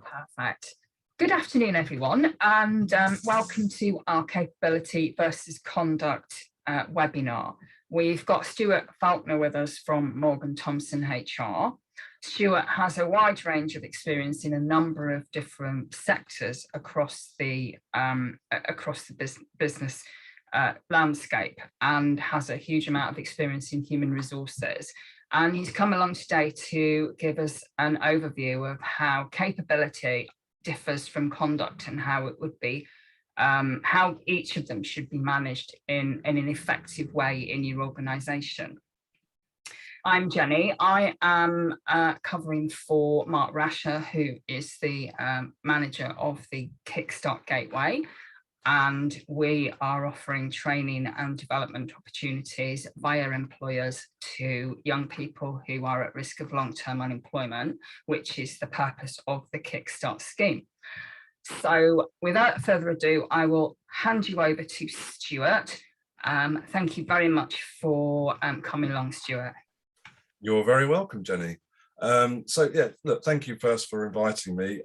Perfect. Good afternoon, everyone, and welcome to our Capability versus Conduct webinar. We've got Stuart Falconer with us from Morgan Thompson HR. Stuart has a wide range of experience in a number of different sectors across the business landscape, and has a huge amount of experience in human resources. And he's come along today to give us an overview of how capability differs from conduct and how it would be, how each of them should be managed in an effective way in your organisation. I'm Jenny. I am covering for Mark Rasher, who is the manager of the Kickstart Gateway. And we are offering training and development opportunities via employers to young people who are at risk of long-term unemployment, which is the purpose of the Kickstart scheme. So without further ado, I will hand you over to Stuart. Thank you very much for coming along, Stuart. You're very welcome, Jenny. So yeah, look, thank you first for inviting me.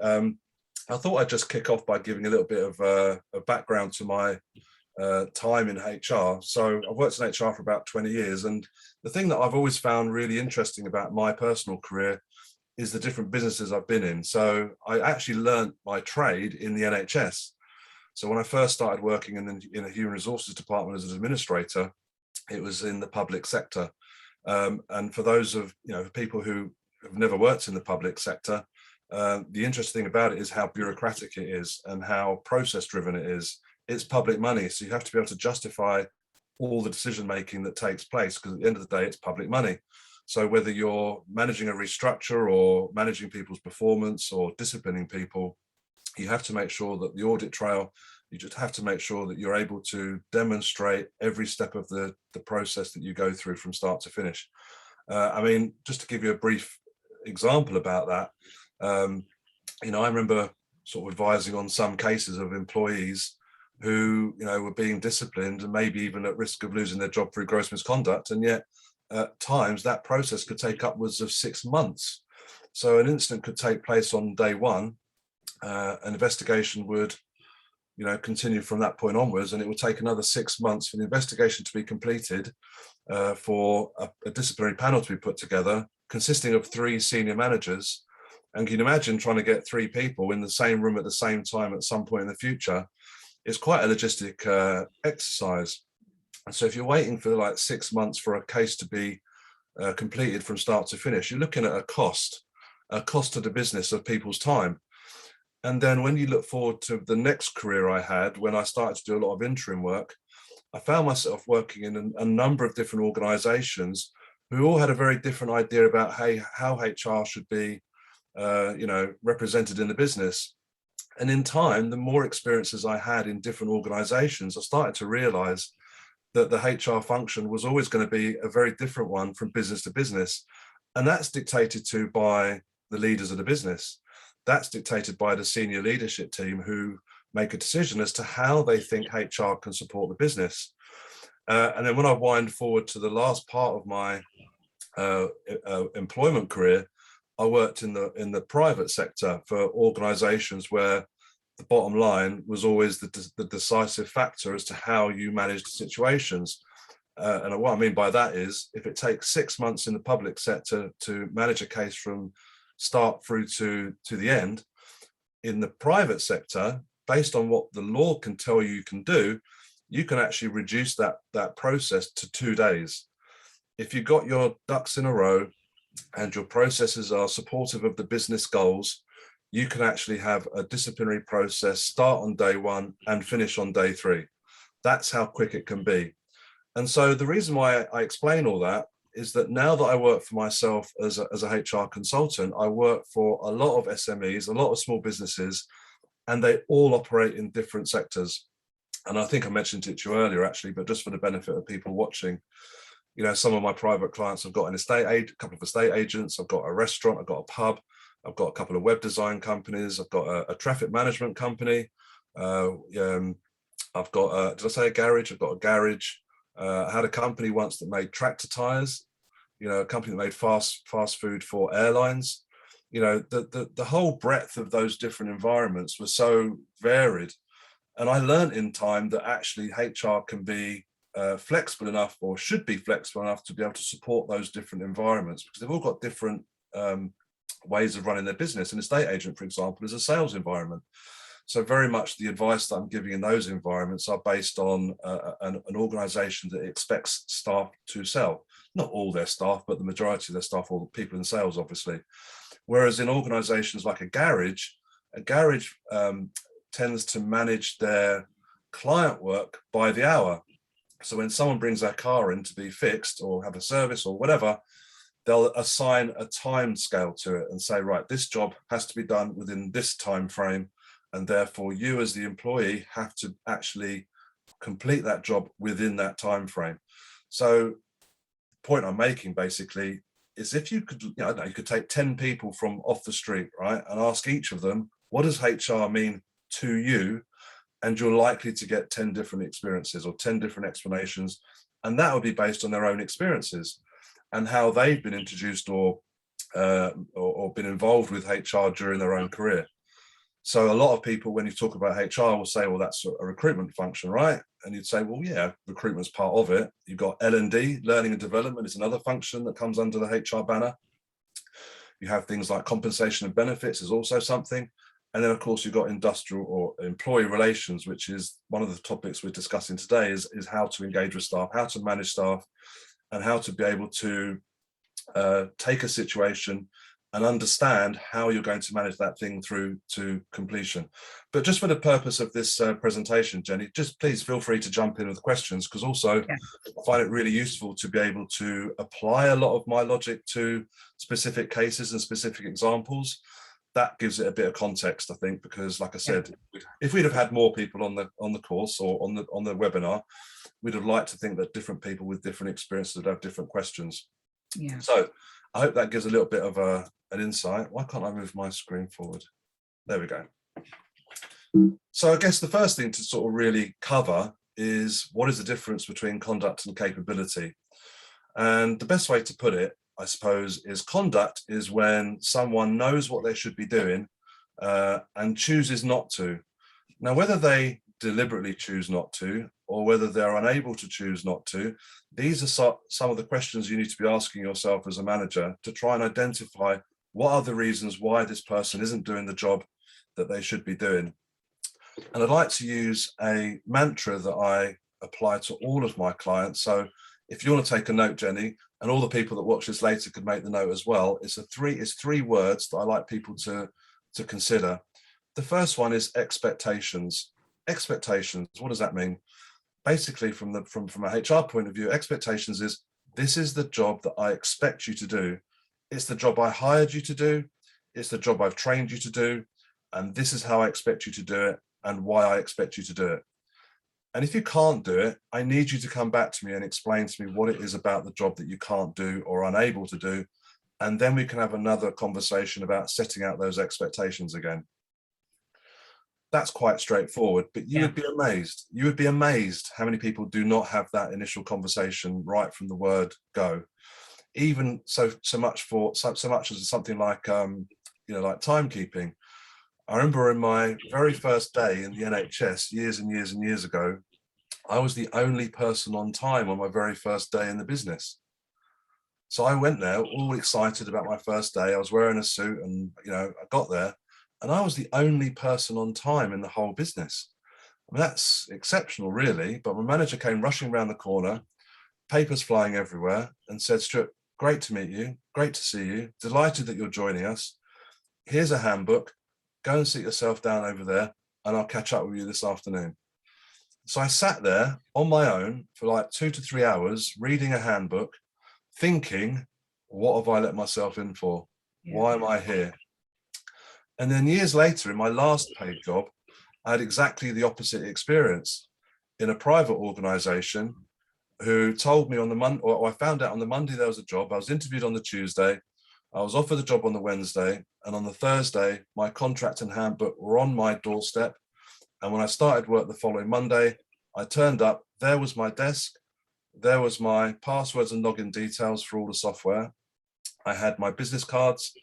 I thought I'd just kick off by giving a little bit of a background to my time in HR. So I've worked in HR for about 20 years, and the thing that I've always found really interesting about my personal career is the different businesses I've been in. So I actually learned my trade in the NHS. So when I first started working in a human resources department as an administrator, it was in the public sector. And for those of people who have never worked in the public sector, the interesting thing about it is how bureaucratic it is and how process driven it is. It's public money, so you have to be able to justify all the decision making that takes place, because at the end of the day, it's public money. So whether you're managing a restructure or managing people's performance or disciplining people, you have to make sure that the audit trail, you just have to make sure that you're able to demonstrate every step of the process that you go through from start to finish. I mean, just to give you a brief example about that, I remember sort of advising on some cases of employees who, were being disciplined and maybe even at risk of losing their job through gross misconduct. And yet at times that process could take upwards of 6 months. So an incident could take place on day one. An investigation would, continue from that point onwards, and it would take another 6 months for the investigation to be completed, for a disciplinary panel to be put together, consisting of 3 senior managers. And can you imagine trying to get 3 people in the same room at the same time at some point in the future? It's quite a logistic exercise. And so if you're waiting for like 6 months for a case to be completed from start to finish, you're looking at a cost to the business of people's time. And then when you look forward to the next career I had, when I started to do a lot of interim work, I found myself working in a number of different organizations who all had a very different idea about how HR should be represented in the business. And in time, the more experiences I had in different organizations, I started to realize that the HR function was always going to be a very different one from business to business. And that's dictated to by the leaders of the business. That's dictated by the senior leadership team, who make a decision as to how they think HR can support the business. And then when I wind forward to the last part of my employment career, I worked in the private sector for organizations where the bottom line was always the decisive factor as to how you managed situations. And what I mean by that is, if it takes 6 months in the public sector to manage a case from start through to the end, in the private sector, based on what the law can tell you can do, you can actually reduce that process to 2 days. If you've got your ducks in a row and your processes are supportive of the business goals, you can actually have a disciplinary process start on day 1 and finish on day 3. That's how quick it can be. And so the reason why I explain all that is that now that I work for myself as a HR consultant, I work for a lot of SMEs, a lot of small businesses, and they all operate in different sectors. And I think I mentioned it to you earlier, actually, but just for the benefit of people watching, some of my private clients have got a couple of estate agents, I've got a restaurant, I've got a pub, I've got a couple of web design companies, I've got a traffic management company, I've got, did I say a garage? I've got a garage. I had a company once that made tractor tires, a company that made fast food for airlines. you know, the whole breadth of those different environments was so varied. And I learned in time that actually HR can be flexible enough, or should be flexible enough, to be able to support those different environments, because they've all got different ways of running their business. An estate agent, for example, is a sales environment. So very much the advice that I'm giving in those environments are based on an organization that expects staff to sell. Not all their staff, but the majority of their staff, or the people in sales, obviously. Whereas in organizations like a garage tends to manage their client work by the hour. So when someone brings their car in to be fixed or have a service or whatever, they'll assign a time scale to it and say, right, this job has to be done within this time frame, and therefore you as the employee have to actually complete that job within that time frame. So the point I'm making basically is, if you could, I don't know, you could take 10 people from off the street, right, and ask each of them, what does HR mean to you? And you're likely to get 10 different experiences or 10 different explanations. And that would be based on their own experiences and how they've been introduced or been involved with HR during their own career. So a lot of people, when you talk about HR, will say, well, that's a recruitment function, right? And you'd say, well, yeah, recruitment's part of it. You've got L&D, learning and development, is another function that comes under the HR banner. You have things like compensation and benefits is also something. And then, of course, you've got industrial or employee relations, which is one of the topics we're discussing today, is how to engage with staff, how to manage staff, and how to be able to take a situation and understand how you're going to manage that thing through to completion. But just for the purpose of this presentation, Jenny, just please feel free to jump in with questions, because also I find it really useful to be able to apply a lot of my logic to specific cases and specific examples. That gives it a bit of context, I think, because like I said, if we'd have had more people on the course or on the webinar, we'd have liked to think that different people with different experiences would have different questions. Yeah. So I hope that gives a little bit of an insight. Why can't I move my screen forward? There we go. So I guess the first thing to sort of really cover is, what is the difference between conduct and capability? And the best way to put it, I suppose, is conduct is when someone knows what they should be doing and chooses not to. Now, whether they deliberately choose not to, or whether they're unable to choose not to, these are some of the questions you need to be asking yourself as a manager, to try and identify what are the reasons why this person isn't doing the job that they should be doing. And I'd like to use a mantra that I apply to all of my clients. So if you want to take a note, Jenny, and all the people that watch this later could make the note as well, it's three words that I like people to consider. The first one is expectations. Expectations, what does that mean? Basically, from a HR point of view, expectations is, this is the job that I expect you to do. It's the job I hired you to do. It's the job I've trained you to do. And this is how I expect you to do it and why I expect you to do it. And if you can't do it, I need you to come back to me and explain to me what it is about the job that you can't do or unable to do. And then we can have another conversation about setting out those expectations again. That's quite straightforward, but you would be amazed. You would be amazed how many people do not have that initial conversation right from the word go. Even so much as something like like timekeeping. I remember in my very first day in the NHS years and years and years ago, I was the only person on time on my very first day in the business. So I went there all excited about my first day. I was wearing a suit and I got there, and I was the only person on time in the whole business. I mean, that's exceptional, really. But my manager came rushing around the corner, papers flying everywhere, and said, "Stuart, great to meet you. Great to see you. Delighted that you're joining us. Here's a handbook. Go and sit yourself down over there, and I'll catch up with you this afternoon." So I sat there on my own for like 2 to 3 hours reading a handbook, thinking, what have I let myself in for? Why am I here? And then years later, in my last paid job, I had exactly the opposite experience in a private organization, who told me on the Monday, or I found out on the Monday there was a job. I was interviewed on the Tuesday. I was offered the job on the Wednesday. And on the Thursday, my contract and handbook were on my doorstep. And when I started work the following Monday, I turned up, there was my desk. There was my passwords and login details for all the software. I had my business cards.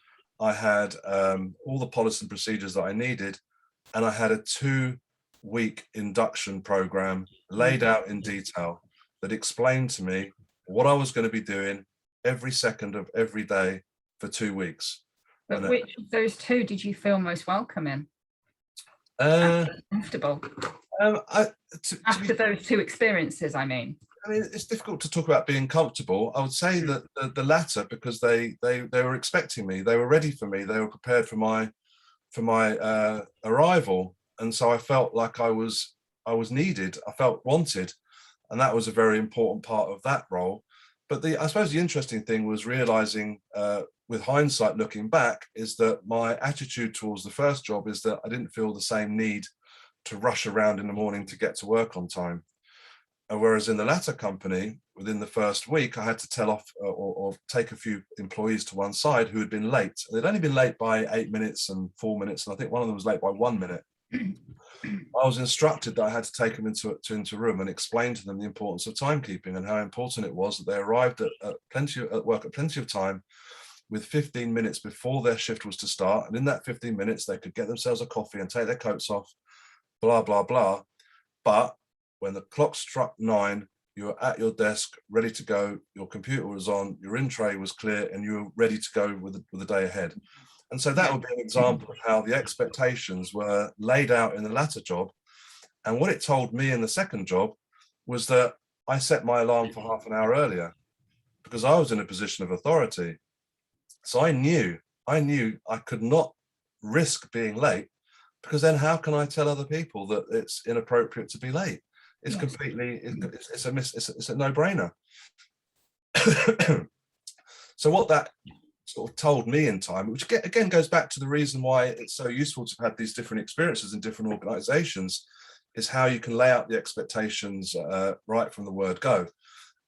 I had all the policies and procedures that I needed, and I had a 2-week induction program laid out in detail that explained to me what I was going to be doing every second of every day for 2 weeks. But which of those two did you feel most welcome in? Comfortable? After those two experiences, I mean. I mean, it's difficult to talk about being comfortable. I would say that the latter, because they were expecting me, they were ready for me, they were prepared for my arrival, and so I felt like I was needed, I felt wanted, and that was a very important part of that role. But I suppose the interesting thing was realizing, with hindsight looking back, is that my attitude towards the first job is that I didn't feel the same need to rush around in the morning to get to work on time. Whereas in the latter company, within the first week, I had to tell off or take a few employees to one side who had been late. They'd only been late by 8 minutes and 4 minutes, and I think one of them was late by 1 minute. I was instructed that I had to take them into a room and explain to them the importance of timekeeping and how important it was that they arrived at work at plenty of time, with 15 minutes before their shift was to start. And in that 15 minutes, they could get themselves a coffee and take their coats off, blah, blah, blah. But when the clock struck 9, you were at your desk, ready to go, your computer was on, your in-tray was clear, and you were ready to go with the day ahead. And so that would be an example of how the expectations were laid out in the latter job. And what it told me in the second job was that I set my alarm for half an hour earlier because I was in a position of authority. So I knew I could not risk being late, because then how can I tell other people that it's inappropriate to be late? It's completely, it's a no-brainer. So what that sort of told me in time, which again goes back to the reason why it's so useful to have these different experiences in different organizations, is how you can lay out the expectations right from the word go.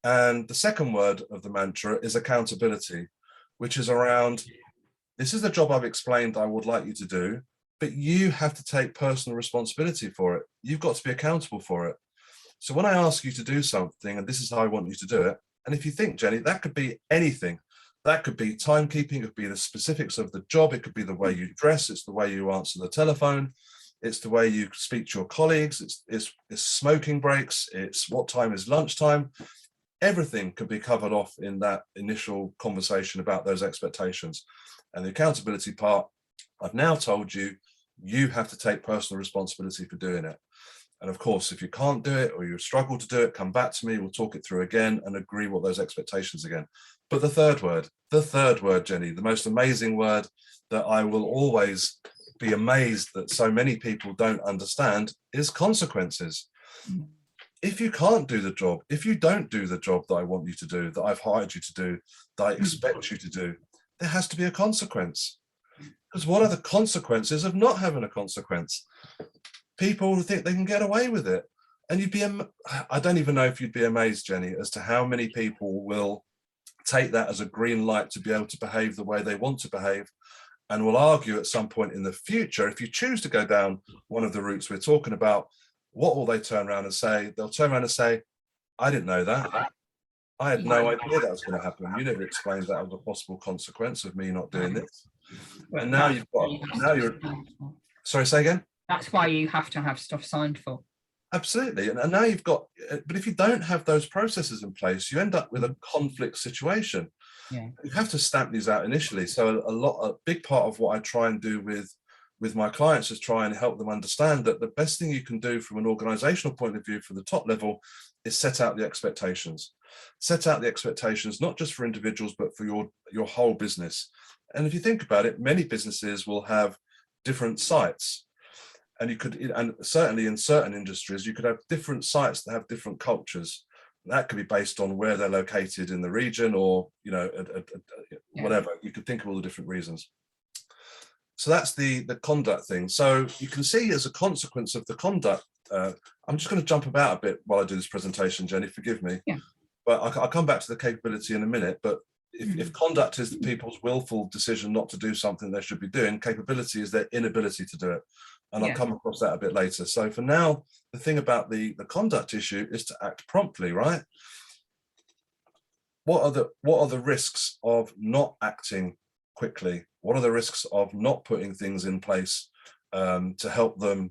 And the second word of the mantra is accountability, which is around, this is the job I've explained I would like you to do, but you have to take personal responsibility for it. You've got to be accountable for it. So when I ask you to do something, and this is how I want you to do it, and if you think, Jenny, that could be anything. That could be timekeeping, it could be the specifics of the job, it could be the way you dress, it's the way you answer the telephone, it's the way you speak to your colleagues, it's smoking breaks, it's what time is lunchtime. Everything could be covered off in that initial conversation about those expectations. And the accountability part, I've now told you, you have to take personal responsibility for doing it. And of course, if you can't do it or you struggle to do it, come back to me, we'll talk it through again and agree what those expectations again. But the third word, Jenny, the most amazing word that I will always be amazed that so many people don't understand, is consequences. If you can't do the job, if you don't do the job that I want you to do, that I've hired you to do, that I expect you to do, there has to be a consequence. Because what are the consequences of not having a consequence? People think they can get away with it. And you'd be, I don't even know if you'd be amazed, Jenny, as to how many people will take that as a green light to be able to behave the way they want to behave, and will argue at some point in the future, if you choose to go down one of the routes we're talking about, what will they turn around and say? They'll turn around and say, I didn't know that. I had no idea that was going to happen. You never explained that as a possible consequence of me not doing this. And now you've got, now you're, sorry, say again? That's why you have to have stuff signed for. Absolutely. And now you've got, but if you don't have those processes in place, you end up with a conflict situation. Yeah. You have to stamp these out initially. So a big part of what I try and do with my clients is try and help them understand that the best thing you can do from an organizational point of view for the top level is set out the expectations. Set out the expectations, not just for individuals, but for your whole business. And if you think about it, many businesses will have different sites. And you could, and certainly in certain industries, you could have different sites that have different cultures. That could be based on where they're located in the region, or, you know, whatever. You could think of all the different reasons. So that's the conduct thing. So you can see, as a consequence of the conduct, I'm just going to jump about a bit while I do this presentation, Jenny, forgive me. Yeah. But I'll come back to the capability in a minute. But if conduct is the people's willful decision not to do something they should be doing, capability is their inability to do it. And I'll come across that a bit later. So for now, the thing about the conduct issue is to act promptly, right? What are the risks of not acting quickly? What are the risks of not putting things in place to help them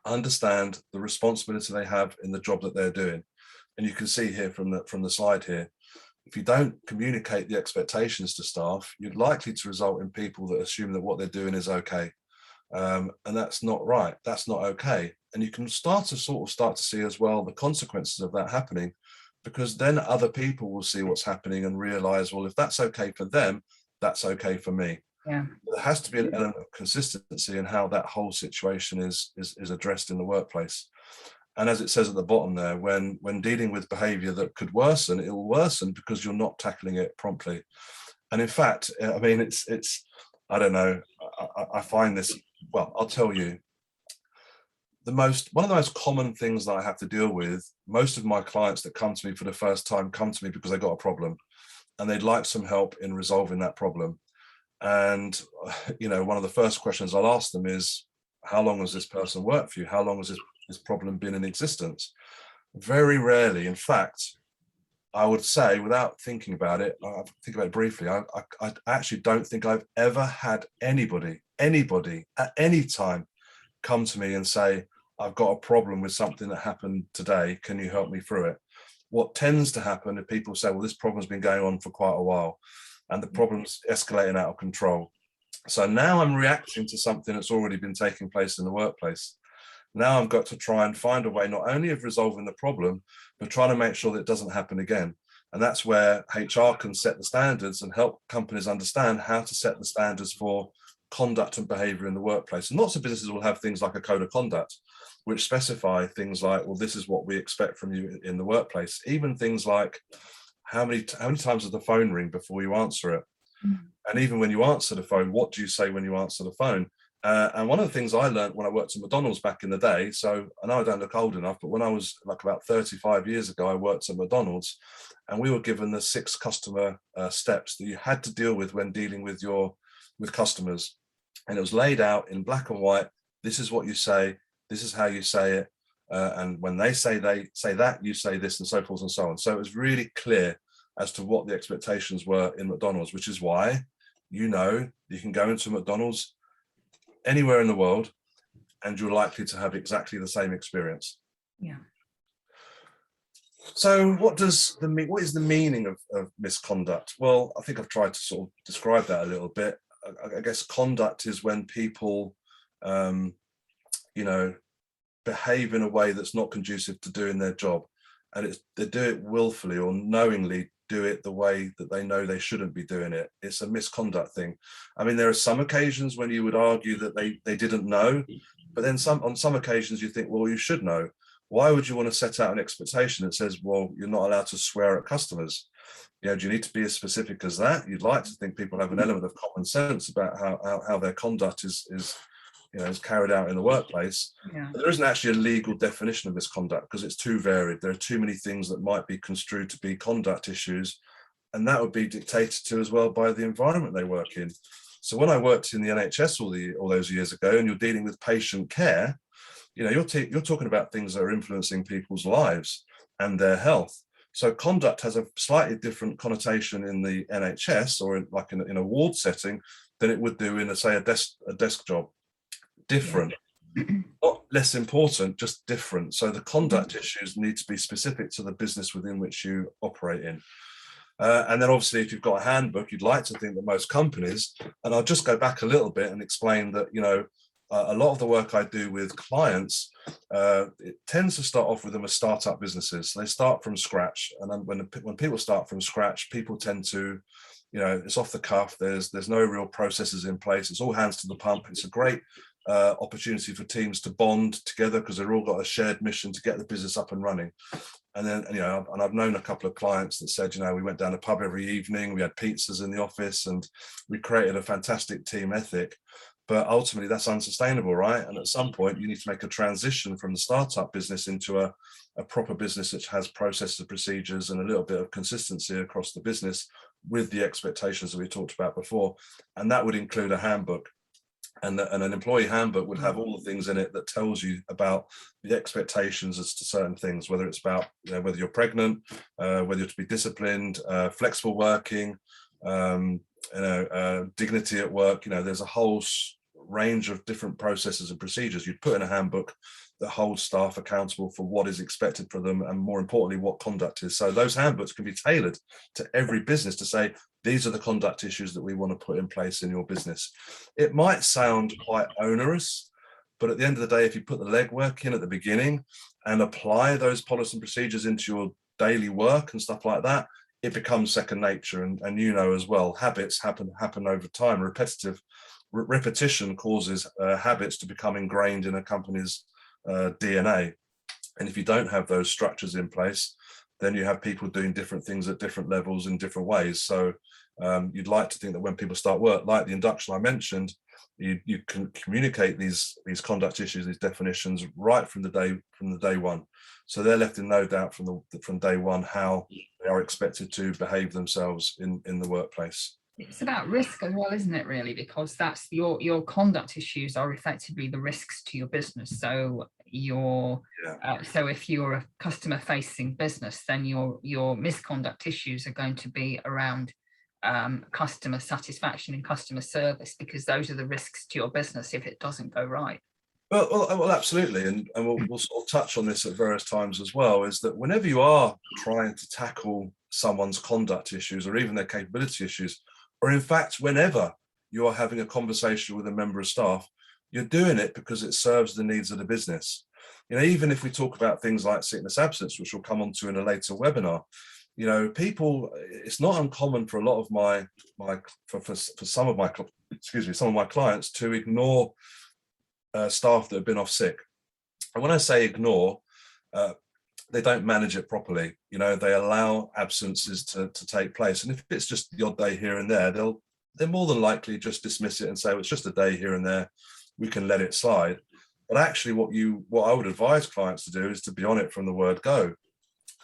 understand the responsibility they have in the job that they're doing? And you can see here from the slide here, if you don't communicate the expectations to staff, you're likely to result in people that assume that what they're doing is okay. And that's not right. That's not okay. And you can start to see as well the consequences of that happening, because then other people will see what's happening and realize, well, if that's okay for them, that's okay for me. Yeah. There has to be an element of consistency in how that whole situation is addressed in the workplace. And as it says at the bottom there, when dealing with behavior that could worsen, it will worsen because you're not tackling it promptly. And in fact, I mean, it's I don't know, I find this, well, I'll tell you, one of the most common things that I have to deal with, most of my clients that come to me for the first time come to me because they got a problem and they'd like some help in resolving that problem. And, you know, one of the first questions I'll ask them is, how long has this person worked for you? How long has this problem been in existence? Very rarely, in fact, I would say, without thinking about it, I'll think about it briefly, I actually don't think I've ever had anybody at any time come to me and say, I've got a problem with something that happened today, can you help me through it? What tends to happen is people say, well, this problem's been going on for quite a while and the problem's escalating out of control. So now I'm reacting to something that's already been taking place in the workplace. Now I've got to try and find a way not only of resolving the problem, but trying to make sure that it doesn't happen again. And that's where HR can set the standards and help companies understand how to set the standards for conduct and behavior in the workplace. And lots of businesses will have things like a code of conduct, which specify things like, well, this is what we expect from you in the workplace. Even things like how many times does the phone ring before you answer it? And even when you answer the phone, what do you say when you answer the phone? And one of the things I learned when I worked at McDonald's back in the day, so I know I don't look old enough, but when I was like about 35 years ago, I worked at McDonald's and we were given the 6 customer steps that you had to deal with when dealing with customers. And it was laid out in black and white. This is what you say. This is how you say it. And when they say that, you say this, and so forth and so on. So it was really clear as to what the expectations were in McDonald's, which is why, you know, you can go into McDonald's anywhere in the world and you're likely to have exactly the same experience. Yeah. So what is the meaning of misconduct? Well, I think I've tried to sort of describe that a little bit. I guess conduct is when people, you know, behave in a way that's not conducive to doing their job, and they do it willfully or knowingly do it the way that they know they shouldn't be doing it. It's a misconduct thing. I mean, there are some occasions when you would argue that they didn't know, but then on some occasions you think, well, you should know. Why would you want to set out an expectation that says, well, you're not allowed to swear at customers? You know, do you need to be as specific as that? You'd like to think people have an element of common sense about how their conduct is carried out in the workplace. Yeah. But there isn't actually a legal definition of misconduct because it's too varied. There are too many things that might be construed to be conduct issues, and that would be dictated to as well by the environment they work in. So when I worked in the NHS all those years ago, and you're dealing with patient care, you know, you're talking about things that are influencing people's lives and their health. So conduct has a slightly different connotation in the NHS or in a ward setting than it would do in, say, a desk job. Different, yeah. Not less important, just different. So the conduct issues need to be specific to the business within which you operate in. And then obviously, if you've got a handbook, you'd like to think that most companies, and I'll just go back a little bit and explain that, you know, a lot of the work I do with clients, it tends to start off with them as startup businesses. So they start from scratch. And then when people start from scratch, people tend to, you know, it's off the cuff. There's no real processes in place. It's all hands to the pump. It's a great opportunity for teams to bond together because they've all got a shared mission to get the business up and running. And then, you know, and I've known a couple of clients that said, you know, we went down a pub every evening, we had pizzas in the office, and we created a fantastic team ethic. But ultimately, that's unsustainable, right? And at some point, you need to make a transition from the startup business into a proper business which has processes and procedures and a little bit of consistency across the business with the expectations that we talked about before. And that would include a handbook. And an employee handbook would have all the things in it that tells you about the expectations as to certain things, whether it's about, you know, whether you're pregnant, whether you're to be disciplined, flexible working, dignity at work. There's a whole range of different processes and procedures you'd put in a handbook that holds staff accountable for what is expected for them, and more importantly, what conduct is. So those handbooks can be tailored to every business to say, these are the conduct issues that we want to put in place in your business. It might sound quite onerous, but at the end of the day, if you put the legwork in at the beginning and apply those policies and procedures into your daily work and stuff like that, it becomes second nature. And as well, habits happen over time. Repetition causes habits to become ingrained in a company's DNA. And if you don't have those structures in place, then you have people doing different things at different levels in different ways. So you'd like to think that when people start work, like the induction I mentioned, you can communicate these conduct issues, these definitions right from the day one. So they're left in no doubt from day one how they are expected to behave themselves in the workplace. It's about risk as well, isn't it, really? Because that's your conduct issues are effectively the risks to your business. So so if you're a customer facing business, then your misconduct issues are going to be around customer satisfaction and customer service, because those are the risks to your business if it doesn't go right. Well, absolutely, and we'll sort of touch on this at various times as well, is that whenever you are trying to tackle someone's conduct issues or even their capability issues, or in fact, whenever you are having a conversation with a member of staff, you're doing it because it serves the needs of the business. Even if we talk about things like sickness absence, which we'll come on to in a later webinar, people, it's not uncommon for a lot of some of my clients to ignore staff that have been off sick. And when I say ignore, they don't manage it properly. They allow absences to take place. And if it's just the odd day here and there, they're more than likely just dismiss it and say, well, it's just a day here and there, we can let it slide. But actually what I would advise clients to do is to be on it from the word go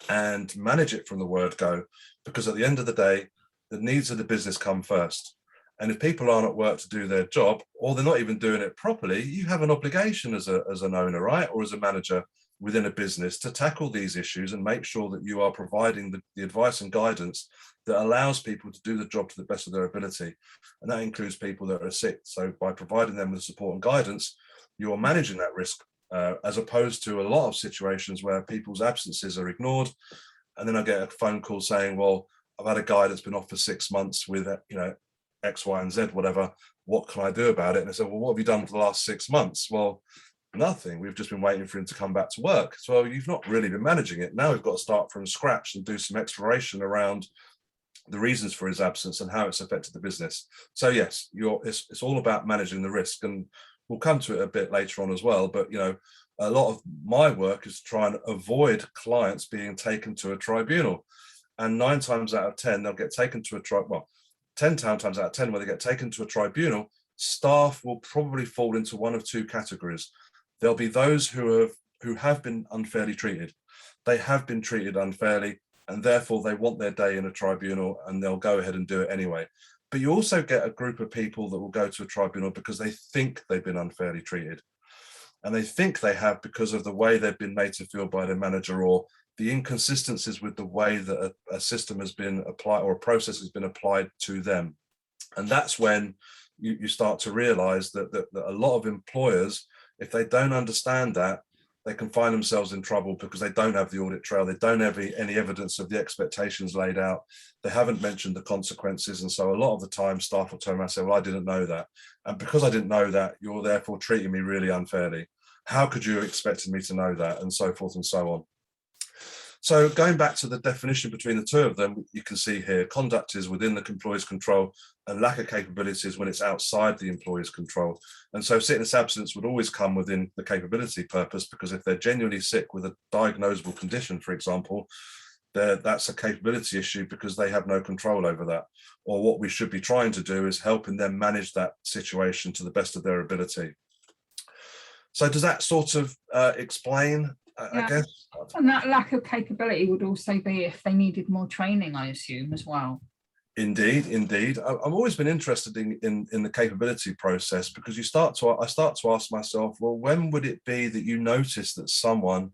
and manage it from the word go, because at the end of the day, the needs of the business come first. And if people aren't at work to do their job, or they're not even doing it properly, you have an obligation as an owner, right? Or as a manager within a business to tackle these issues and make sure that you are providing the advice and guidance that allows people to do the job to the best of their ability. And that includes people that are sick. So by providing them with support and guidance, you are managing that risk, as opposed to a lot of situations where people's absences are ignored. And then I get a phone call saying, well, I've had a guy that's been off for 6 months with, X, Y, and Z, whatever. What can I do about it? And I said, well, what have you done for the last 6 months? Well, nothing. We've just been waiting for him to come back to work. So you've not really been managing it. Now we've got to start from scratch and do some exploration around the reasons for his absence and how it's affected the business. So yes, it's all about managing the risk, and we'll come to it a bit later on as well. But a lot of my work is trying to avoid clients being taken to a tribunal, and 9 times out of 10 they'll get taken to a tribunal. Well, 10 times out of 10 when they get taken to a tribunal, staff will probably fall into one of 2 categories. There'll be those who have been unfairly treated. They have been treated unfairly, and therefore they want their day in a tribunal, and they'll go ahead and do it anyway. But you also get a group of people that will go to a tribunal because they think they've been unfairly treated. And they think they have because of the way they've been made to feel by their manager, or the inconsistencies with the way that a system has been applied or a process has been applied to them. And that's when you start to realize that a lot of employers, if they don't understand that, they can find themselves in trouble because they don't have the audit trail. They don't have any evidence of the expectations laid out. They haven't mentioned the consequences. And so a lot of the time staff will turn around and say, well, I didn't know that. And because I didn't know that, you're therefore treating me really unfairly. How could you have expected me to know that? And so forth and so on. So going back to the definition between the 2 of them, you can see here, conduct is within the employee's control, and lack of capabilities when it's outside the employee's control. And so sickness absence would always come within the capability purpose, because if they're genuinely sick with a diagnosable condition, for example, that's a capability issue because they have no control over that. Or what we should be trying to do is helping them manage that situation to the best of their ability. So does that sort of explain, I guess? And that lack of capability would also be if they needed more training, I assume, as well. Indeed. I've always been interested in the capability process, because I start to ask myself, well, when would it be that you notice that someone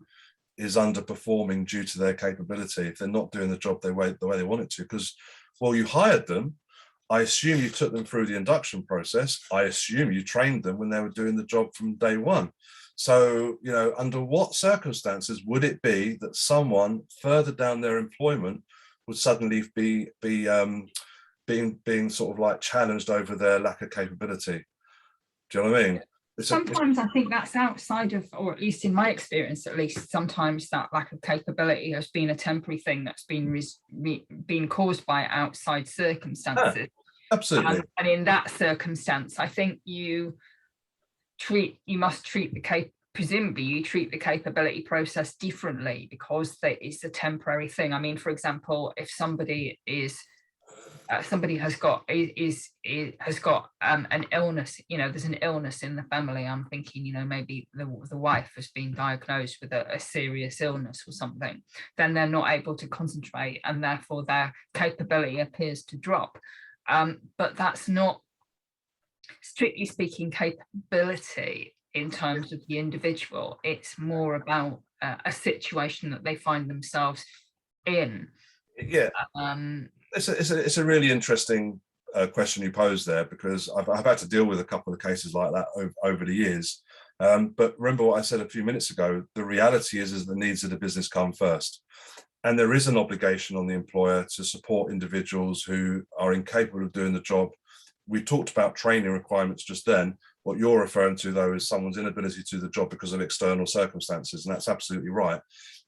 is underperforming due to their capability, if they're not doing the job the way they want it to? Because, well, you hired them, I assume you took them through the induction process. I assume you trained them when they were doing the job from day one. So, you know, under what circumstances would it be that someone further down their employment would suddenly be being sort of like challenged over their lack of capability? Do you know what I mean? Sometimes I think that's outside of, or at least in my experience, at least sometimes that lack of capability has been a temporary thing that's been caused by outside circumstances. Absolutely. And in that circumstance, I think presumably you treat the capability process differently because it's a temporary thing. I mean, for example, if somebody has got an illness, you know, there's an illness in the family, I'm thinking, you know, maybe the wife has been diagnosed with a serious illness or something, then they're not able to concentrate and therefore their capability appears to drop. But that's not, strictly speaking, capability in terms of the individual. It's more about a situation that they find themselves in. Yeah. It's a really interesting question you posed there, because I've had to deal with a couple of cases like that over the years. But remember what I said a few minutes ago, the reality is the needs of the business come first. And there is an obligation on the employer to support individuals who are incapable of doing the job. We talked about training requirements just then. What you're referring to, though, is someone's inability to do the job because of external circumstances, and that's absolutely right.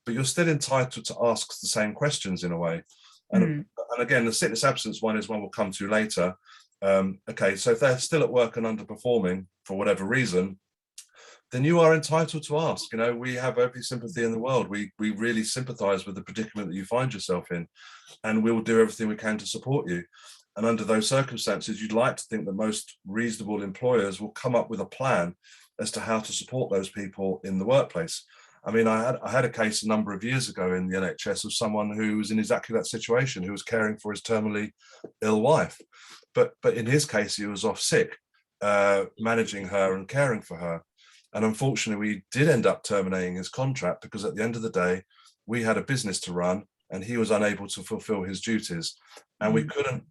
But you're still entitled to ask the same questions in a way. And again, the sickness absence one is one we'll come to later. Okay, so if they're still at work and underperforming for whatever reason, then you are entitled to ask. You know, we have every sympathy in the world. We really sympathize with the predicament that you find yourself in, and we will do everything we can to support you. And under those circumstances, you'd like to think that most reasonable employers will come up with a plan as to how to support those people in the workplace. I mean, I had a case a number of years ago in the NHS of someone who was in exactly that situation, who was caring for his terminally ill wife. But in his case, he was off sick, managing her and caring for her. And unfortunately, we did end up terminating his contract because at the end of the day, we had a business to run and he was unable to fulfill his duties. And we couldn't,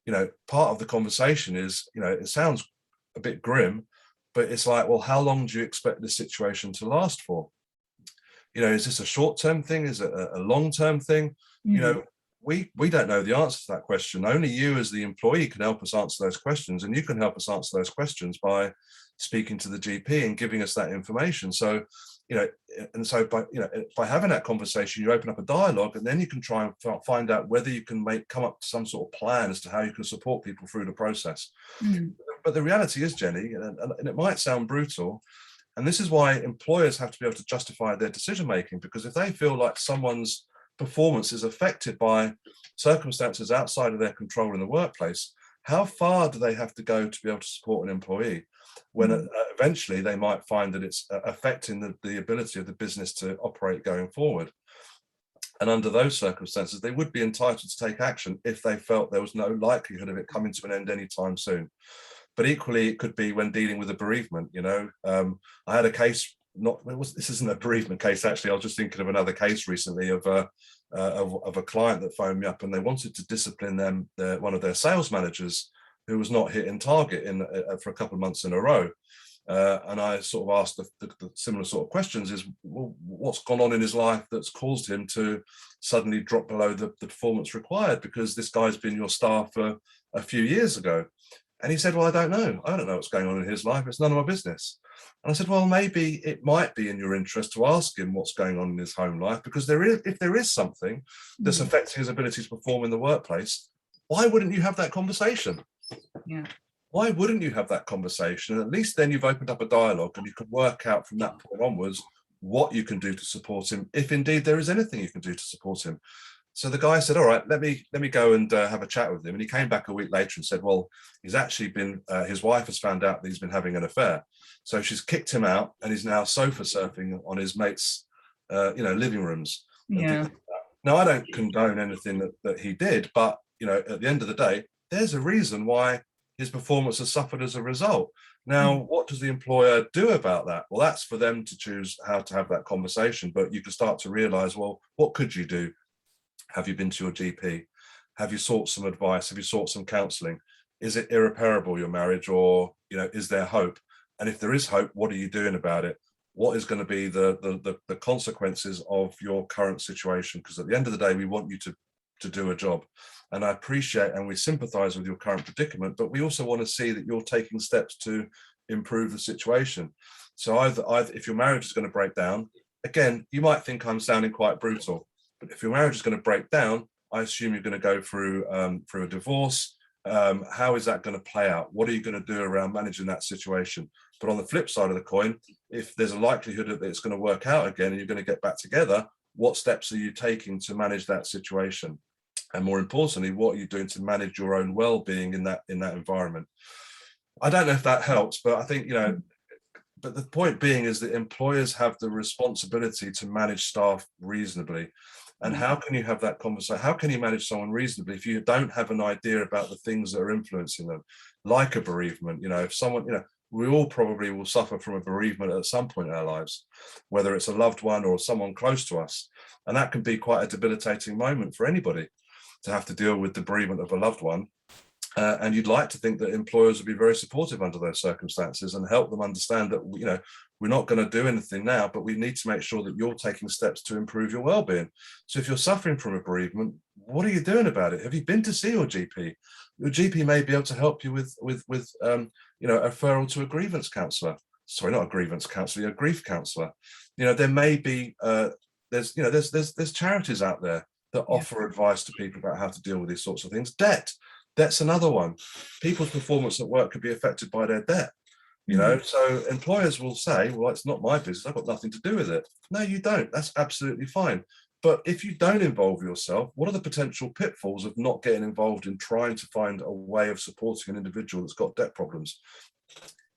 you know, part of the conversation is, you know, it sounds a bit grim, but it's like, well, how long do you expect this situation to last for? You know, is this a short-term thing? Is it a long-term thing? You know, we don't know the answer to that question. Only you as the employee can help us answer those questions, and you can help us answer those questions by speaking to the GP and giving us that information. So, you know, and so by having that conversation, you open up a dialogue, and then you can try and find out whether you can come up to some sort of plan as to how you can support people through the process. But the reality is, Jenny, and it might sound brutal, and this is why employers have to be able to justify their decision making, because if they feel like someone's performance is affected by circumstances outside of their control in the workplace, how far do they have to go to be able to support an employee when eventually they might find that it's affecting the ability of the business to operate going forward? And under those circumstances, they would be entitled to take action if they felt there was no likelihood of it coming to an end anytime soon. But equally, it could be when dealing with a bereavement. You know, I had a case. This isn't a bereavement case, actually. I was just thinking of another case recently of a client that phoned me up, and they wanted to discipline one of their sales managers who was not hitting target for a couple of months in a row. And I sort of asked the similar sort of questions: is, well, what's gone on in his life that's caused him to suddenly drop below the performance required? Because this guy's been your staff for a few years ago. And he said, well, I don't know what's going on in his life. It's none of my business. And I said, well, maybe it might be in your interest to ask him what's going on in his home life, because if there is something that's affecting his ability to perform in the workplace, why wouldn't you have that conversation? Yeah. Why wouldn't you have that conversation? And at least then you've opened up a dialogue, and you can work out from that point onwards what you can do to support him, if indeed there is anything you can do to support him. So the guy said, all right, let me go and have a chat with him. And he came back a week later and said, well, he's actually been, his wife has found out that he's been having an affair. So she's kicked him out, and he's now sofa surfing on his mates' living rooms. Yeah. Now, I don't condone anything that he did, but, you know, at the end of the day, there's a reason why his performance has suffered as a result. Now, what does the employer do about that? Well, that's for them to choose how to have that conversation. But you can start to realize, well, what could you do? Have you been to your GP? Have you sought some advice? Have you sought some counselling? Is it irreparable, your marriage, or is there hope? And if there is hope, what are you doing about it? What is going to be the consequences of your current situation? Because at the end of the day, we want you to do a job. And I appreciate and we sympathise with your current predicament, but we also want to see that you're taking steps to improve the situation. So either if your marriage is going to break down, again, you might think I'm sounding quite brutal, but if your marriage is going to break down, I assume you're going to go through a divorce. How is that going to play out? What are you going to do around managing that situation? But on the flip side of the coin, if there's a likelihood that it's going to work out again and you're going to get back together, what steps are you taking to manage that situation? And more importantly, what are you doing to manage your own well-being in that environment? I don't know if that helps, but I think, but the point being is that employers have the responsibility to manage staff reasonably. And how can you have that conversation? How can you manage someone reasonably if you don't have an idea about the things that are influencing them, like a bereavement? If someone, we all probably will suffer from a bereavement at some point in our lives, whether it's a loved one or someone close to us. And that can be quite a debilitating moment for anybody to have to deal with the bereavement of a loved one. And you'd like to think that employers would be very supportive under those circumstances and help them understand that, we're not going to do anything now, but we need to make sure that you're taking steps to improve your well-being. So if you're suffering from a bereavement, what are you doing about it? Have you been to see your GP? Your GP may be able to help you with a referral to a grievance counsellor. Sorry, not a grievance counsellor, a grief counsellor. There may be there's charities out there that offer advice to people about how to deal with these sorts of things. Debt's another one. People's performance at work could be affected by their debt. So employers will say, well, it's not my business, I've got nothing to do with it. No, you don't. That's absolutely fine. But if you don't involve yourself, what are the potential pitfalls of not getting involved in trying to find a way of supporting an individual that's got debt problems?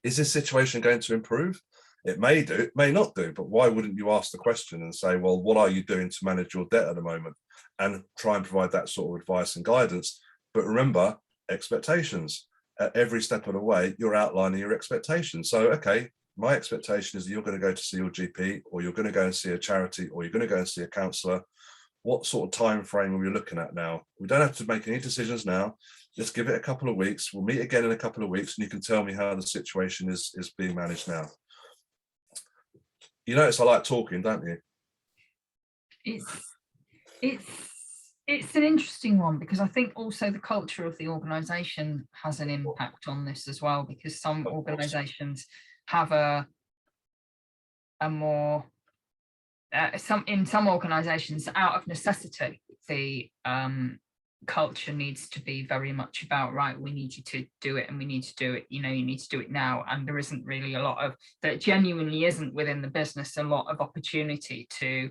Is this situation going to improve? It may do, it may not do, but why wouldn't you ask the question and say, well, what are you doing to manage your debt at the moment? And try and provide that sort of advice and guidance. But remember, expectations. At every step of the way, you're outlining your expectations. So, okay, my expectation is that you're going to go to see your GP, or you're going to go and see a charity, or you're going to go and see a counsellor. What sort of time frame are we looking at now? We don't have to make any decisions now. Just give it a couple of weeks. We'll meet again in a couple of weeks, and you can tell me how the situation is being managed now. You notice I like talking, don't you? It's an interesting one, because I think also the culture of the organisation has an impact on this as well, because some organisations have a more in some organisations, out of necessity, the culture needs to be very much about, right, we need you to do it, and we need to do it, you need to do it now. And there isn't really a lot of, that genuinely isn't within the business, a lot of opportunity to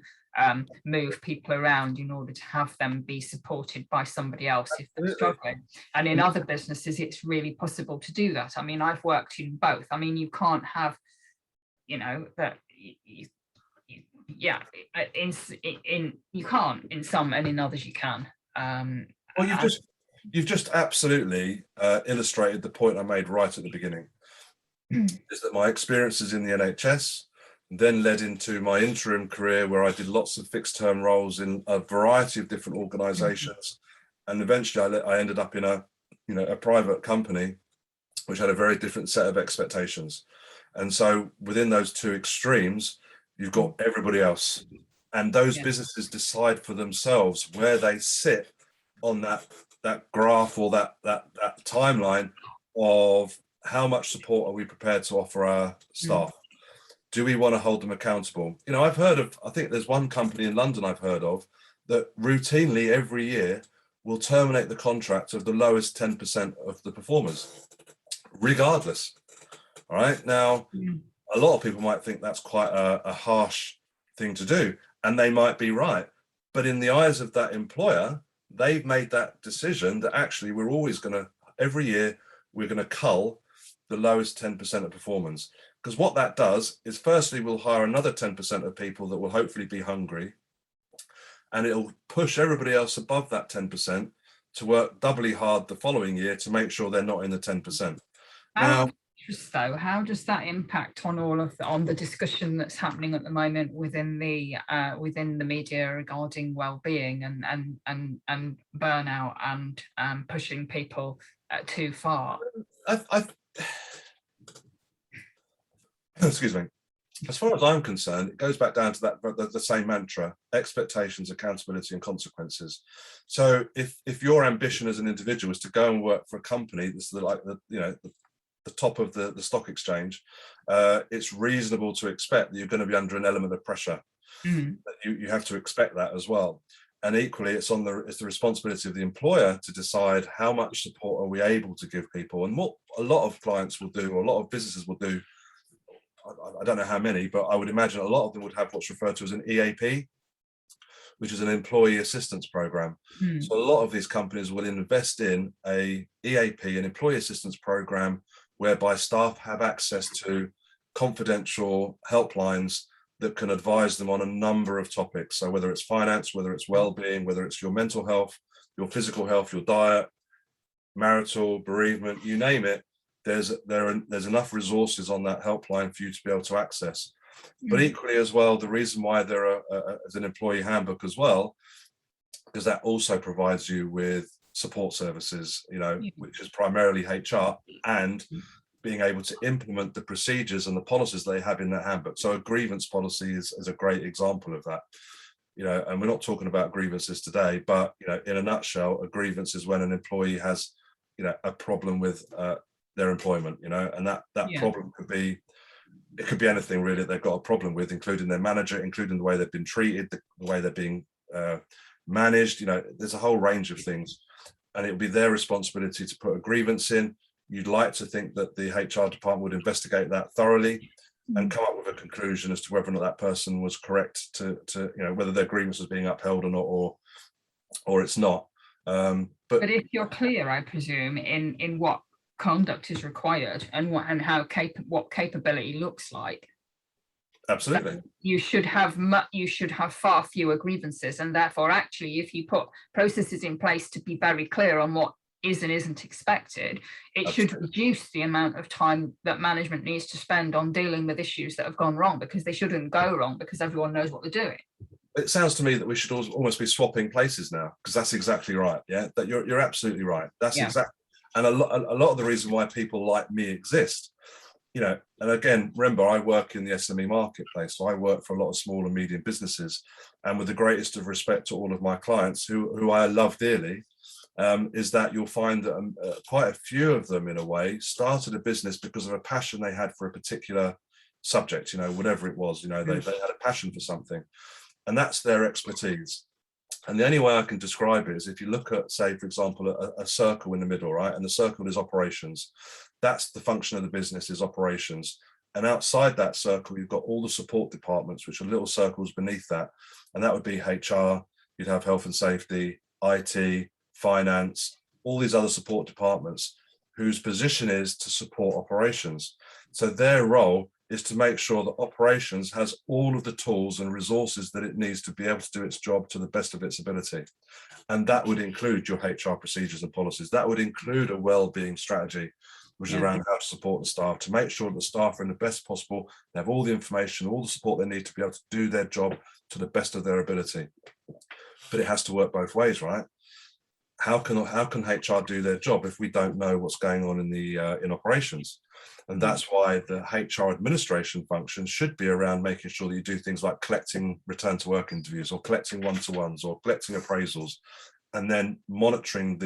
move people around in order to have them be supported by somebody else if they're struggling. And in other businesses, it's really possible to do that. I mean, I've worked in both. I mean, you can't have, that. You can't in some, and in others you can. Well, you've just absolutely illustrated the point I made right at the beginning. Is that my experiences in the NHS then led into my interim career, where I did lots of fixed term roles in a variety of different organisations, and eventually I ended up in a private company, which had a very different set of expectations. And so within those two extremes, you've got everybody else, and those businesses decide for themselves where they sit on that graph, or that timeline of how much support are we prepared to offer our staff. Do we want to hold them accountable? I've heard of, I think there's one company in London I've heard of that routinely every year will terminate the contract of the lowest 10% of the performers, regardless. All right. Now, a lot of people might think that's quite a harsh thing to do, and they might be right. But in the eyes of that employer, they've made that decision that actually we're always going to, every year, we're going to cull the lowest 10% of performance. Because what that does is, firstly, we'll hire another 10% of people that will hopefully be hungry, and it'll push everybody else above that 10% to work doubly hard the following year to make sure they're not in the 10%. Now, Though, how does that impact on all of on the discussion that's happening at the moment within the media regarding well-being and burnout and pushing people too far? I excuse me. As far as I'm concerned, it goes back down to the same mantra: expectations, accountability, and consequences. So if your ambition as an individual is to go and work for a company that's the top of the stock exchange, it's reasonable to expect that you're going to be under an element of pressure. You have to expect that as well. And equally, it's the responsibility of the employer to decide how much support are we able to give people. And what a lot of clients will do, or a lot of businesses will do, I don't know how many, but I would imagine a lot of them would have what's referred to as an EAP, which is an employee assistance program. So a lot of these companies will invest in a EAP, an employee assistance program, whereby staff have access to confidential helplines that can advise them on a number of topics. So whether it's finance, whether it's well-being, whether it's your mental health, your physical health, your diet, marital, bereavement, you name it, there's enough resources on that helpline for you to be able to access. But equally as well, the reason why there are as an employee handbook as well, because that also provides you with support services, which is primarily HR, and being able to implement the procedures and the policies they have in that handbook. So a grievance policy is a great example of that. And we're not talking about grievances today, but in a nutshell, a grievance is when an employee has a problem with their employment, and that problem could be anything really they've got a problem with, including their manager, including the way they've been treated, the way they're being managed. There's a whole range of things, and it would be their responsibility to put a grievance in. You'd like to think that the HR department would investigate that thoroughly and come up with a conclusion as to whether or not that person was correct to whether their grievance was being upheld or not, or it's not. But if you're clear, I presume, in what conduct is required and what capability looks like, absolutely, you should have far fewer grievances, and therefore, actually, if you put processes in place to be very clear on what is and isn't expected, it should reduce the amount of time that management needs to spend on dealing with issues that have gone wrong, because they shouldn't go wrong, because everyone knows what they're doing. It sounds to me that we should almost be swapping places now, because that's exactly right. Yeah, that you're absolutely right. That's exactly. And a lot of the reason why people like me exist, and again, remember, I work in the SME marketplace, so I work for a lot of small and medium businesses, and with the greatest of respect to all of my clients, who I love dearly, is that you'll find that quite a few of them, in a way, started a business because of a passion they had for a particular subject, whatever it was, they had a passion for something, and that's their expertise. And the only way I can describe it is if you look at, say, for example, a circle in the middle, right? And the circle is operations. That's the function of the business, is operations. And outside that circle, you've got all the support departments, which are little circles beneath that. And that would be HR, you'd have health and safety, IT, finance, all these other support departments whose position is to support operations. So their role is to make sure that operations has all of the tools and resources that it needs to be able to do its job to the best of its ability. And that would include your HR procedures and policies. That would include a well-being strategy, which is around how to support the staff, to make sure that the staff are in the best possible, they have all the information, all the support they need to be able to do their job to the best of their ability. But it has to work both ways, right? How can HR do their job if we don't know what's going on in operations? And that's why the HR administration function should be around making sure that you do things like collecting return to work interviews, or collecting one-to-ones, or collecting appraisals, and then monitoring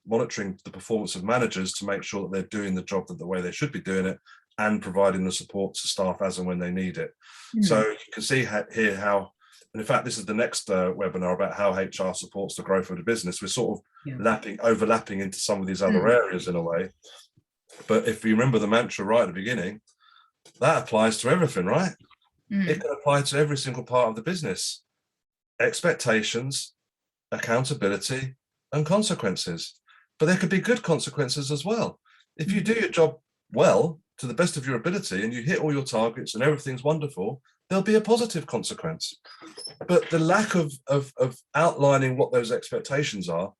monitoring the performance of managers to make sure that they're doing the job the way they should be doing it, and providing the support to staff as and when they need it. So you can see here how. And in fact, this is the next webinar about how HR supports the growth of the business. We're sort of overlapping into some of these other areas in a way. But if you remember the mantra right at the beginning, that applies to everything, right? It can apply to every single part of the business. Expectations, accountability, and consequences. But there could be good consequences as well. If you do your job well, to the best of your ability, and you hit all your targets and everything's wonderful, there'll be a positive consequence. But the lack of outlining what those expectations are,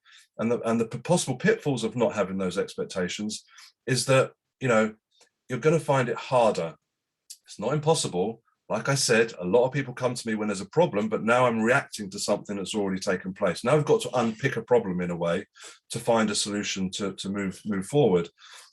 and the possible pitfalls of not having those expectations is that, you know, you're going to find it harder. It's not impossible. Like I said, a lot of people come to me when there's a problem, but now I'm reacting to something that's already taken place. Now I've got to unpick a problem in a way to find a solution to move forward.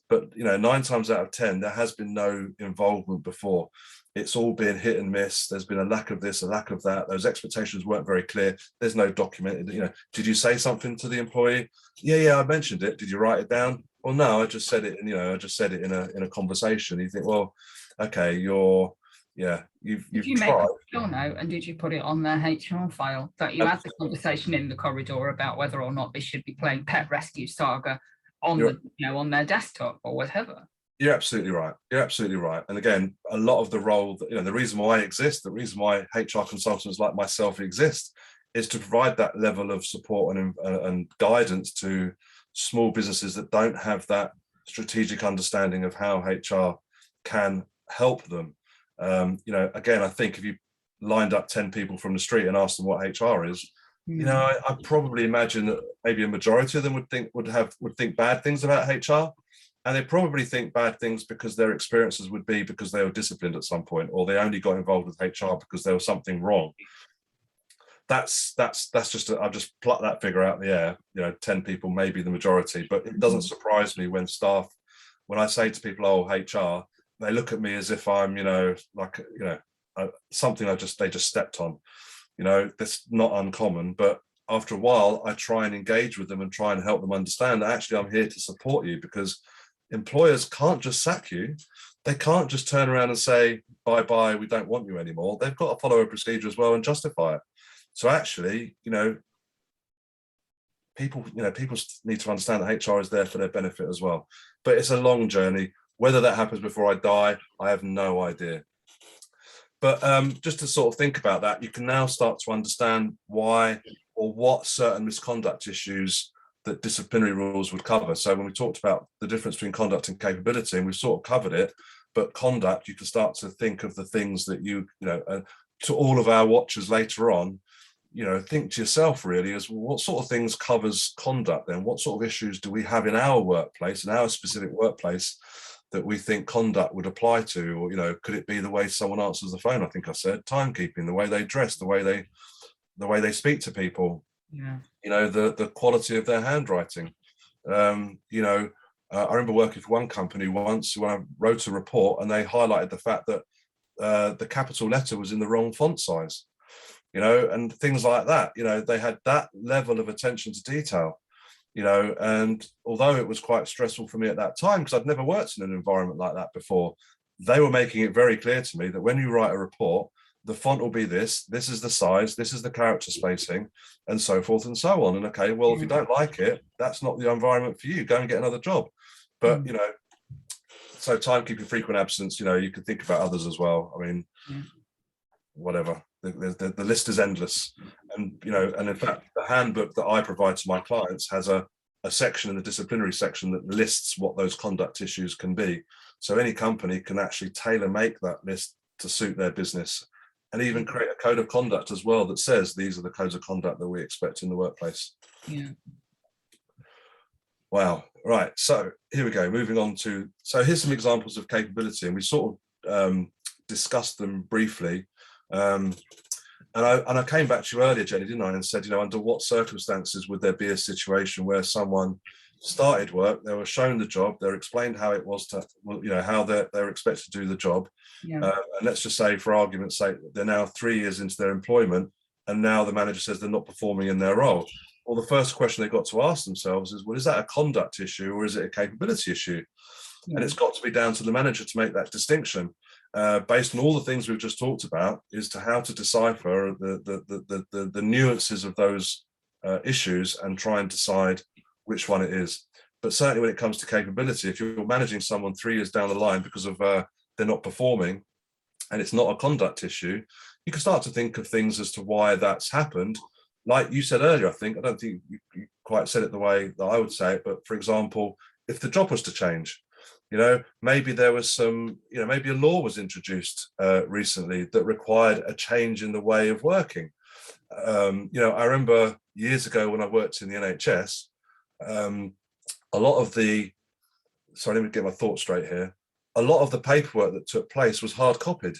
But, you know, 9 times out of 10, there has been no involvement before. It's all been hit and miss. There's been a lack of this, a lack of that. Those expectations weren't very clear. There's no documented, you know, did you say something to the employee? Yeah, I mentioned it. Did you write it down? Well, no, I just said it, and, you know, I just said it in a conversation. You think, well, okay, you've Did you tried. make a note, and did you put it on their HR file that you had the conversation in the corridor about whether or not they should be playing Pet Rescue Saga on on their desktop or whatever? You're absolutely right. You're absolutely right. And again, a lot of the role that, you know, the reason why I exist, the reason why HR consultants like myself exist, is to provide that level of support and guidance to small businesses that don't have that strategic understanding of how HR can help them. You know, again, I think if you lined up 10 people from the street and asked them what HR is, you know, I probably imagine that maybe a majority of them would think bad things about HR. And they probably think bad things because their experiences would be because they were disciplined at some point, or they only got involved with HR because there was something wrong. That's just I've just plucked that figure out of the air. You know, 10 people, maybe the majority, but it doesn't surprise me when I say to people, "Oh, HR," they look at me as if I'm, you know, like, you know, something they just stepped on. You know, that's not uncommon, but after a while, I try and engage with them and try and help them understand that actually I'm here to support you, because employers can't just sack you. They can't just turn around and say, bye, we don't want you anymore. They've got to follow a procedure as well and justify it. So actually, you know, people need to understand that HR is there for their benefit as well. But it's a long journey. Whether that happens before I die, I have no idea. But just to sort of think about that, you can now start to understand why or what certain misconduct issues that disciplinary rules would cover. So when we talked about the difference between conduct and capability, and we've sort of covered it, but conduct, you can start to think of the things that you know, to all of our watchers later on, you know, think to yourself really as, well, what sort of things covers conduct then? What sort of issues do we have in our workplace, in our specific workplace, that we think conduct would apply to? Or, you know, could it be the way someone answers the phone? I think I said timekeeping, the way they dress, the way they speak to people. Yeah. You know, the quality of their handwriting. You know, I remember working for one company once when I wrote a report and they highlighted the fact that the capital letter was in the wrong font size, you know, and things like that. You know, they had that level of attention to detail, you know, and although it was quite stressful for me at that time, because I'd never worked in an environment like that before, they were making it very clear to me that when you write a report, the font will be this is the size, this is the character spacing, and so forth and so on. And okay, well, if you don't like it, that's not the environment for you. Go and get another job. But, you know, so timekeeping, frequent absence, you know, you can think about others as well. I mean, whatever. The list is endless. And, you know, and in fact, the handbook that I provide to my clients has a section in the disciplinary section that lists what those conduct issues can be. So any company can actually tailor make that list to suit their business, and even create a code of conduct as well that says these are the codes of conduct that we expect in the workplace. Yeah. Wow. Right. So here we go. Moving on to, so here's some examples of capability, and we sort of discussed them briefly. And I came back to you earlier, Jenny, didn't I, and said, you know, under what circumstances would there be a situation where someone started work, they were shown the job, they're explained how it was to, you know, how they're expected to do the job. Yeah. And let's just say, for argument's sake, they're now 3 years into their employment, and now the manager says they're not performing in their role. Well, the first question they've got to ask themselves is, well, is that a conduct issue or is it a capability issue? Yeah. And it's got to be down to the manager to make that distinction. Based on all the things we've just talked about, is to how to decipher the nuances of those issues and try and decide which one it is. But certainly when it comes to capability, if you're managing someone 3 years down the line because of they're not performing, and it's not a conduct issue, you can start to think of things as to why that's happened. Like you said earlier, I don't think you quite said it the way that I would say it, but for example, if the job was to change, you know, maybe there was some, you know, maybe a law was introduced recently that required a change in the way of working. You know, I remember years ago when I worked in the NHS, a lot of the, sorry, let me get my thoughts straight here. A lot of the paperwork that took place was hard copied.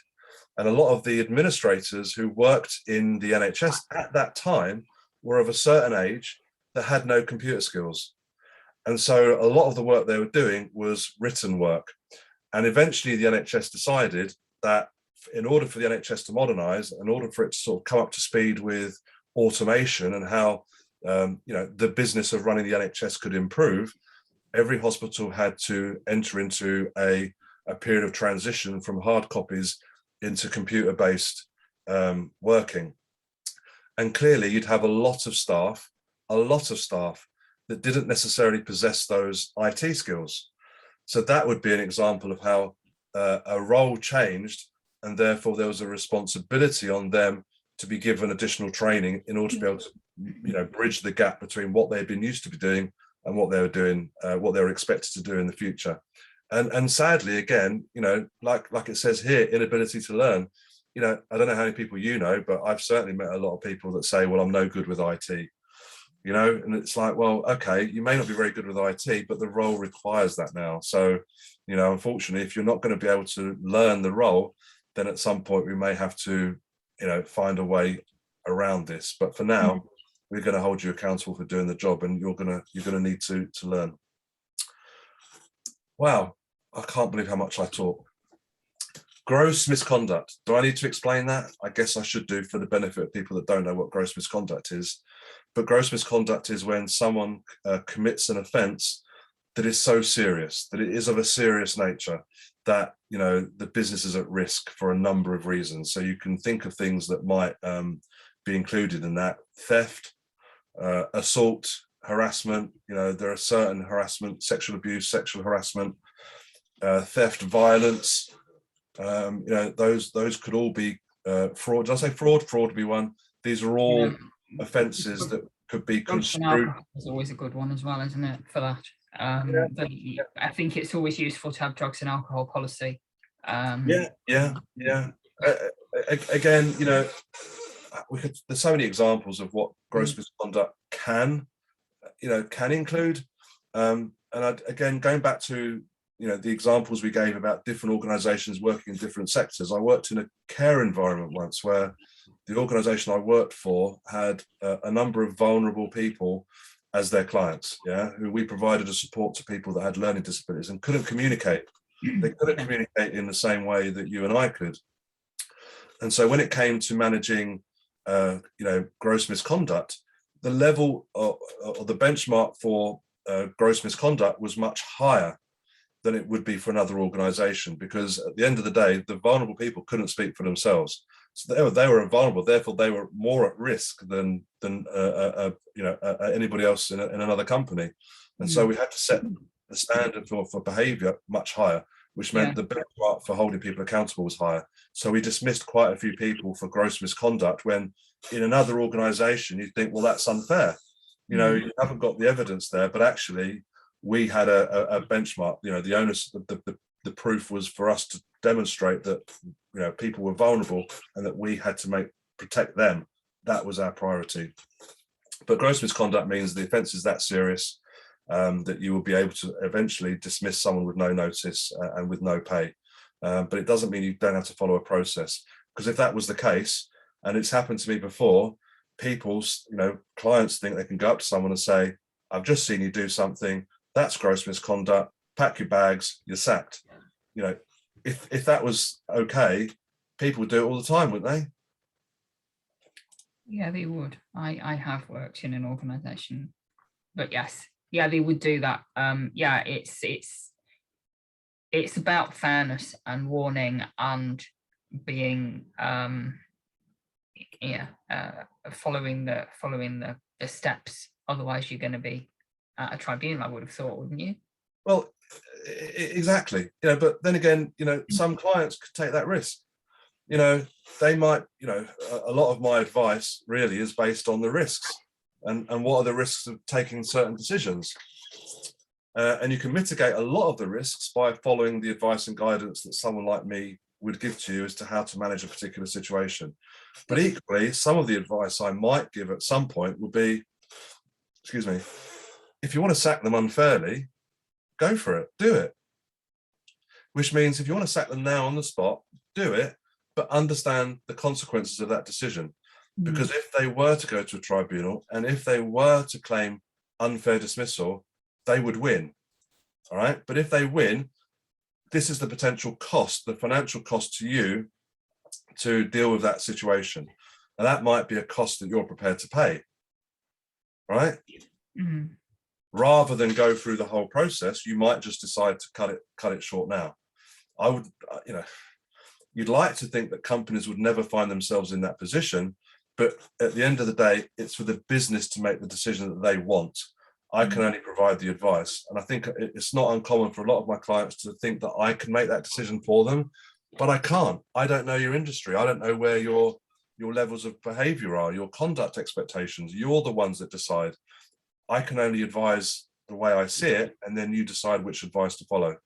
And a lot of the administrators who worked in the NHS at that time were of a certain age that had no computer skills. And so a lot of the work they were doing was written work. And eventually the NHS decided that in order for the NHS to modernize, in order for it to sort of come up to speed with automation and how the business of running the NHS could improve, every hospital had to enter into a period of transition from hard copies into computer-based working. And clearly you'd have a lot of staff that didn't necessarily possess those IT skills. So that would be an example of how a role changed, and therefore there was a responsibility on them to be given additional training in order to be able to bridge the gap between what they'd been used to be doing and what they were doing, what they were expected to do in the future. And sadly, again, like it says here, inability to learn. I don't know how many people but I've certainly met a lot of people that say, well, I'm no good with IT. And it's like, well, okay, you may not be very good with IT, but the role requires that now. So, unfortunately, if you're not going to be able to learn the role, then at some point we may have to, find a way around this. But for now, we're going to hold you accountable for doing the job, and you're going to need to learn. Wow, I can't believe how much I talk. Gross misconduct. Do I need to explain that? I guess I should do, for the benefit of people that don't know what gross misconduct is. But gross misconduct is when someone commits an offence that is so serious, that it is of a serious nature, that the business is at risk for a number of reasons. So you can think of things that might be included in that: theft, assault, harassment. There are certain harassment, sexual abuse, sexual harassment, theft, violence. Those could all be fraud. Did I say fraud? Fraud would be one. These are all offences that could be construed. Is always a good one as well, isn't it, for that? I think it's always useful to have drugs and alcohol policy. Again, there's so many examples of what gross misconduct can include. And again, going back to the examples we gave about different organisations working in different sectors. I worked in a care environment once where the organisation I worked for had a number of vulnerable people as their clients, who we provided a support to people that had learning disabilities and couldn't communicate. They couldn't communicate in the same way that you and I could. And so when it came to managing, gross misconduct, the level or the benchmark for gross misconduct was much higher than it would be for another organisation, because at the end of the day, the vulnerable people couldn't speak for themselves. So they were vulnerable, therefore they were more at risk than anybody else in another company. And so we had to set the standard for behaviour much higher, which meant the benchmark for holding people accountable was higher. So we dismissed quite a few people for gross misconduct, when in another organisation you'd think, well, that's unfair. You haven't got the evidence there, but actually we had a benchmark. The onus, the proof was for us to demonstrate that people were vulnerable and that we had to protect them. That was our priority. But gross misconduct means the offence is that serious that you will be able to eventually dismiss someone with no notice and with no pay. But it doesn't mean you don't have to follow a process, because if that was the case, and it's happened to me before, clients think they can go up to someone and say, I've just seen you do something, that's gross misconduct, pack your bags, you're sacked. If that was okay, people would do it all the time, wouldn't they? Yeah, they would. I have worked in an organisation, but yes, they would do that. It's about fairness and warning and being following the steps. Otherwise, you're going to be at a tribunal, I would have thought, wouldn't you? Well, exactly. But then again, some clients could take that risk. They might. A lot of my advice really is based on the risks and what are the risks of taking certain decisions. And you can mitigate a lot of the risks by following the advice and guidance that someone like me would give to you as to how to manage a particular situation. But equally, some of the advice I might give at some point would be, excuse me, if you want to sack them unfairly, go for it, do it. Which means if you want to sack them now on the spot, do it, but understand the consequences of that decision. Because if they were to go to a tribunal and if they were to claim unfair dismissal, they would win. All right. But if they win, this is the potential cost, the financial cost to you to deal with that situation. And that might be a cost that you're prepared to pay. Right. Rather than go through the whole process, you might just decide to cut it short now. I would, you'd like to think that companies would never find themselves in that position, but at the end of the day, it's for the business to make the decision that they want. I can only provide the advice. And I think it's not uncommon for a lot of my clients to think that I can make that decision for them, but I can't. I don't know your industry. I don't know where your levels of behavior are, your conduct expectations. You're the ones that decide. I can only advise the way I see it, and then you decide which advice to follow.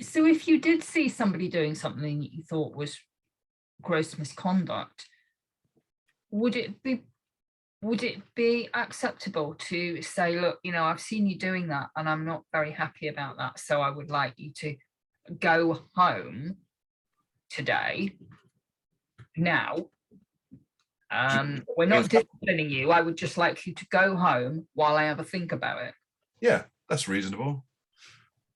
So if you did see somebody doing something that you thought was gross misconduct, would it be acceptable to say, look, I've seen you doing that and I'm not very happy about that, so I would like you to go home today now. We're not disciplining you. I would just like you to go home while I have a think about it. Yeah, that's reasonable.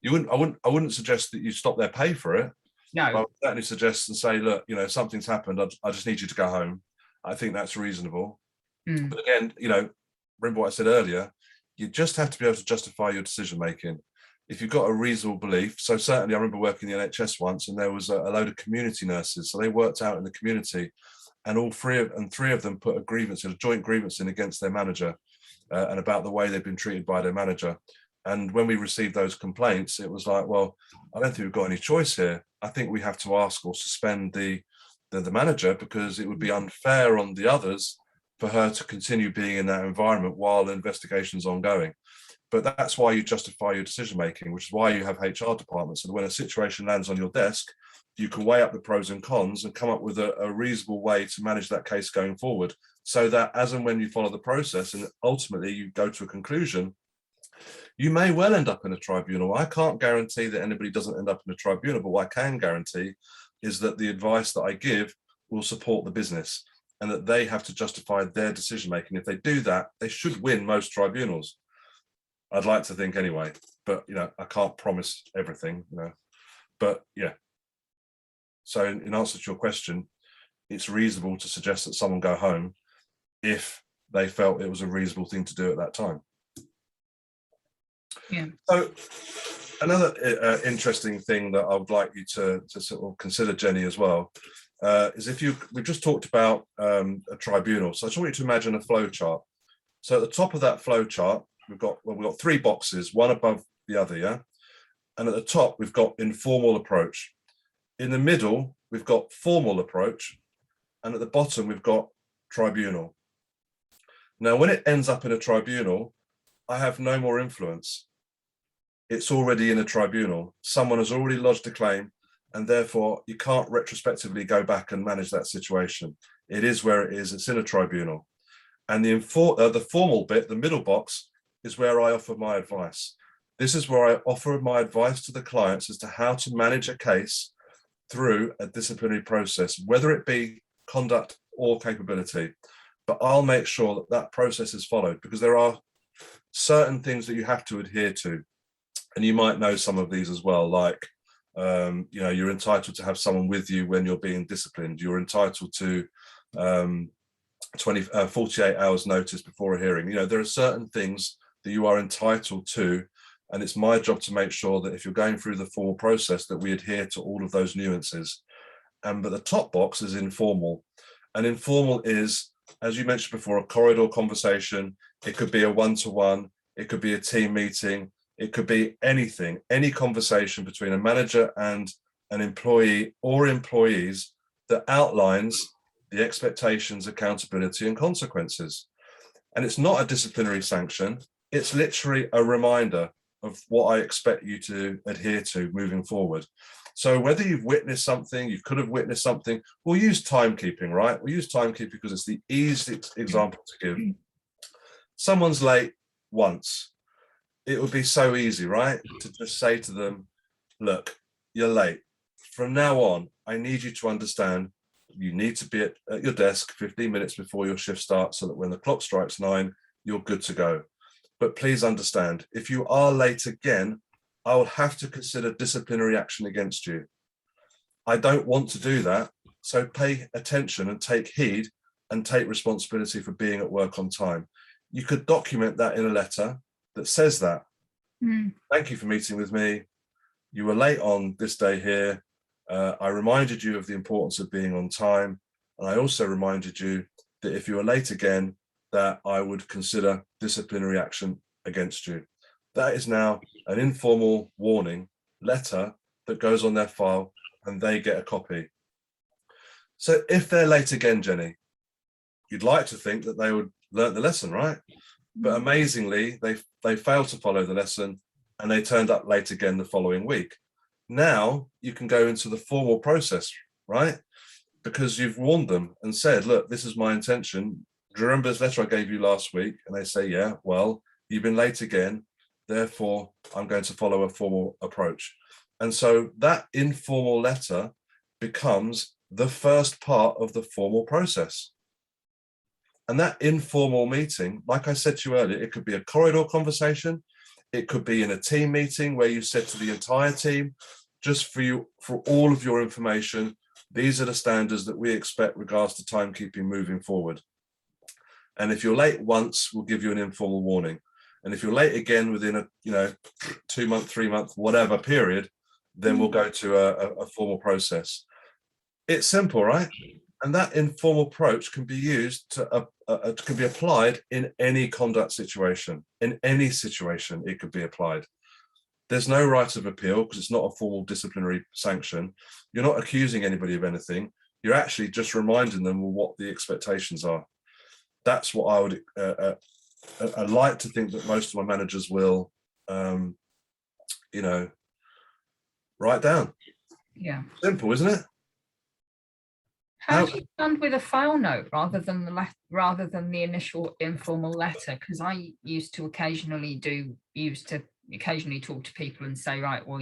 I wouldn't suggest that you stop their pay for it. No. I would certainly suggest and say, look, something's happened. I just need you to go home. I think that's reasonable. But again, remember what I said earlier, you just have to be able to justify your decision making. If you've got a reasonable belief, so certainly I remember working in the NHS once, and there was a load of community nurses. So they worked out in the community, and three of them put a joint grievance in against their manager and about the way they've been treated by their manager. And when we received those complaints, it was like, well, I don't think we've got any choice here. I think we have to ask or suspend the manager, because it would be unfair on the others for her to continue being in that environment while the investigation's ongoing. But that's why you justify your decision making, which is why you have HR departments. And when a situation lands on your desk, you can weigh up the pros and cons and come up with a reasonable way to manage that case going forward, so that as and when you follow the process and ultimately you go to a conclusion, you may well end up in a tribunal. I can't guarantee that anybody doesn't end up in a tribunal, but what I can guarantee is that the advice that I give will support the business and that they have to justify their decision making. If they do that, they should win most tribunals. I'd like to think anyway, but I can't promise everything, but yeah. So in answer to your question, it's reasonable to suggest that someone go home if they felt it was a reasonable thing to do at that time. Yeah. So another interesting thing that I would like you to sort of consider, Jenny, as well, is we've just talked about a tribunal. So I just want you to imagine a flow chart. So at the top of that flow chart, we've got three boxes, one above the other, yeah? And at the top, we've got informal approach. In the middle, we've got formal approach. And at the bottom, we've got tribunal. Now, when it ends up in a tribunal, I have no more influence. It's already in a tribunal. Someone has already lodged a claim, and therefore you can't retrospectively go back and manage that situation. It is where it is. It's in a tribunal. And the formal bit, the middle box, is where I offer my advice. This is where I offer my advice to the clients as to how to manage a case through a disciplinary process, whether it be conduct or capability. But I'll make sure that that process is followed, because there are certain things that you have to adhere to. And you might know some of these as well, like, you're entitled to have someone with you when you're being disciplined. You're entitled to 48 hours notice before a hearing. There are certain things that you are entitled to, and it's my job to make sure that if you're going through the formal process that we adhere to all of those nuances. But the top box is informal, and informal is, as you mentioned before, a corridor conversation. It could be a one-to-one, it could be a team meeting, it could be anything, any conversation between a manager and an employee or employees that outlines the expectations, accountability, and consequences. And it's not a disciplinary sanction. It's literally a reminder of what I expect you to adhere to moving forward. So whether you've witnessed something, you could have witnessed something, we'll use timekeeping, right? We'll use timekeeping because it's the easiest example to give. Someone's late once, it would be so easy, right? To just say to them, look, you're late. From now on, I need you to understand you need to be at your desk 15 minutes before your shift starts so that when the clock strikes 9, you're good to go. But please understand, if you are late again, I will have to consider disciplinary action against you. I don't want to do that. So pay attention and take heed and take responsibility for being at work on time. You could document that in a letter that says that. Thank you for meeting with me. You were late on this day here. I reminded you of the importance of being on time. And I also reminded you that if you were late again, that I would consider disciplinary action against you. That is now an informal warning letter that goes on their file and they get a copy. So if they're late again, Jenny, you'd like to think that they would learn the lesson, right? But amazingly, they failed to follow the lesson and they turned up late again the following week. Now you can go into the formal process, right? Because you've warned them and said, look, this is my intention. Do you remember this letter I gave you last week? And they say, yeah, well, you've been late again. Therefore, I'm going to follow a formal approach. And so that informal letter becomes the first part of the formal process. And that informal meeting, like I said to you earlier, it could be a corridor conversation. It could be in a team meeting where you said to the entire team, just for you, for all of your information, these are the standards that we expect regards to timekeeping moving forward. And if you're late once, we'll give you an informal warning. And if you're late again within a 2 month, 3 month, whatever period, then we'll go to a formal process. It's simple, right? And that informal approach can be used to can be applied in any conduct situation. In any situation, it could be applied. There's no right of appeal because it's not a formal disciplinary sanction. You're not accusing anybody of anything. You're actually just reminding them of what the expectations are. That's what I would I'd like to think that most of my managers will, write down. Yeah. Simple, isn't it? How do you stand with a file note rather than the initial informal letter? Because I used to occasionally talk to people and say, right, well,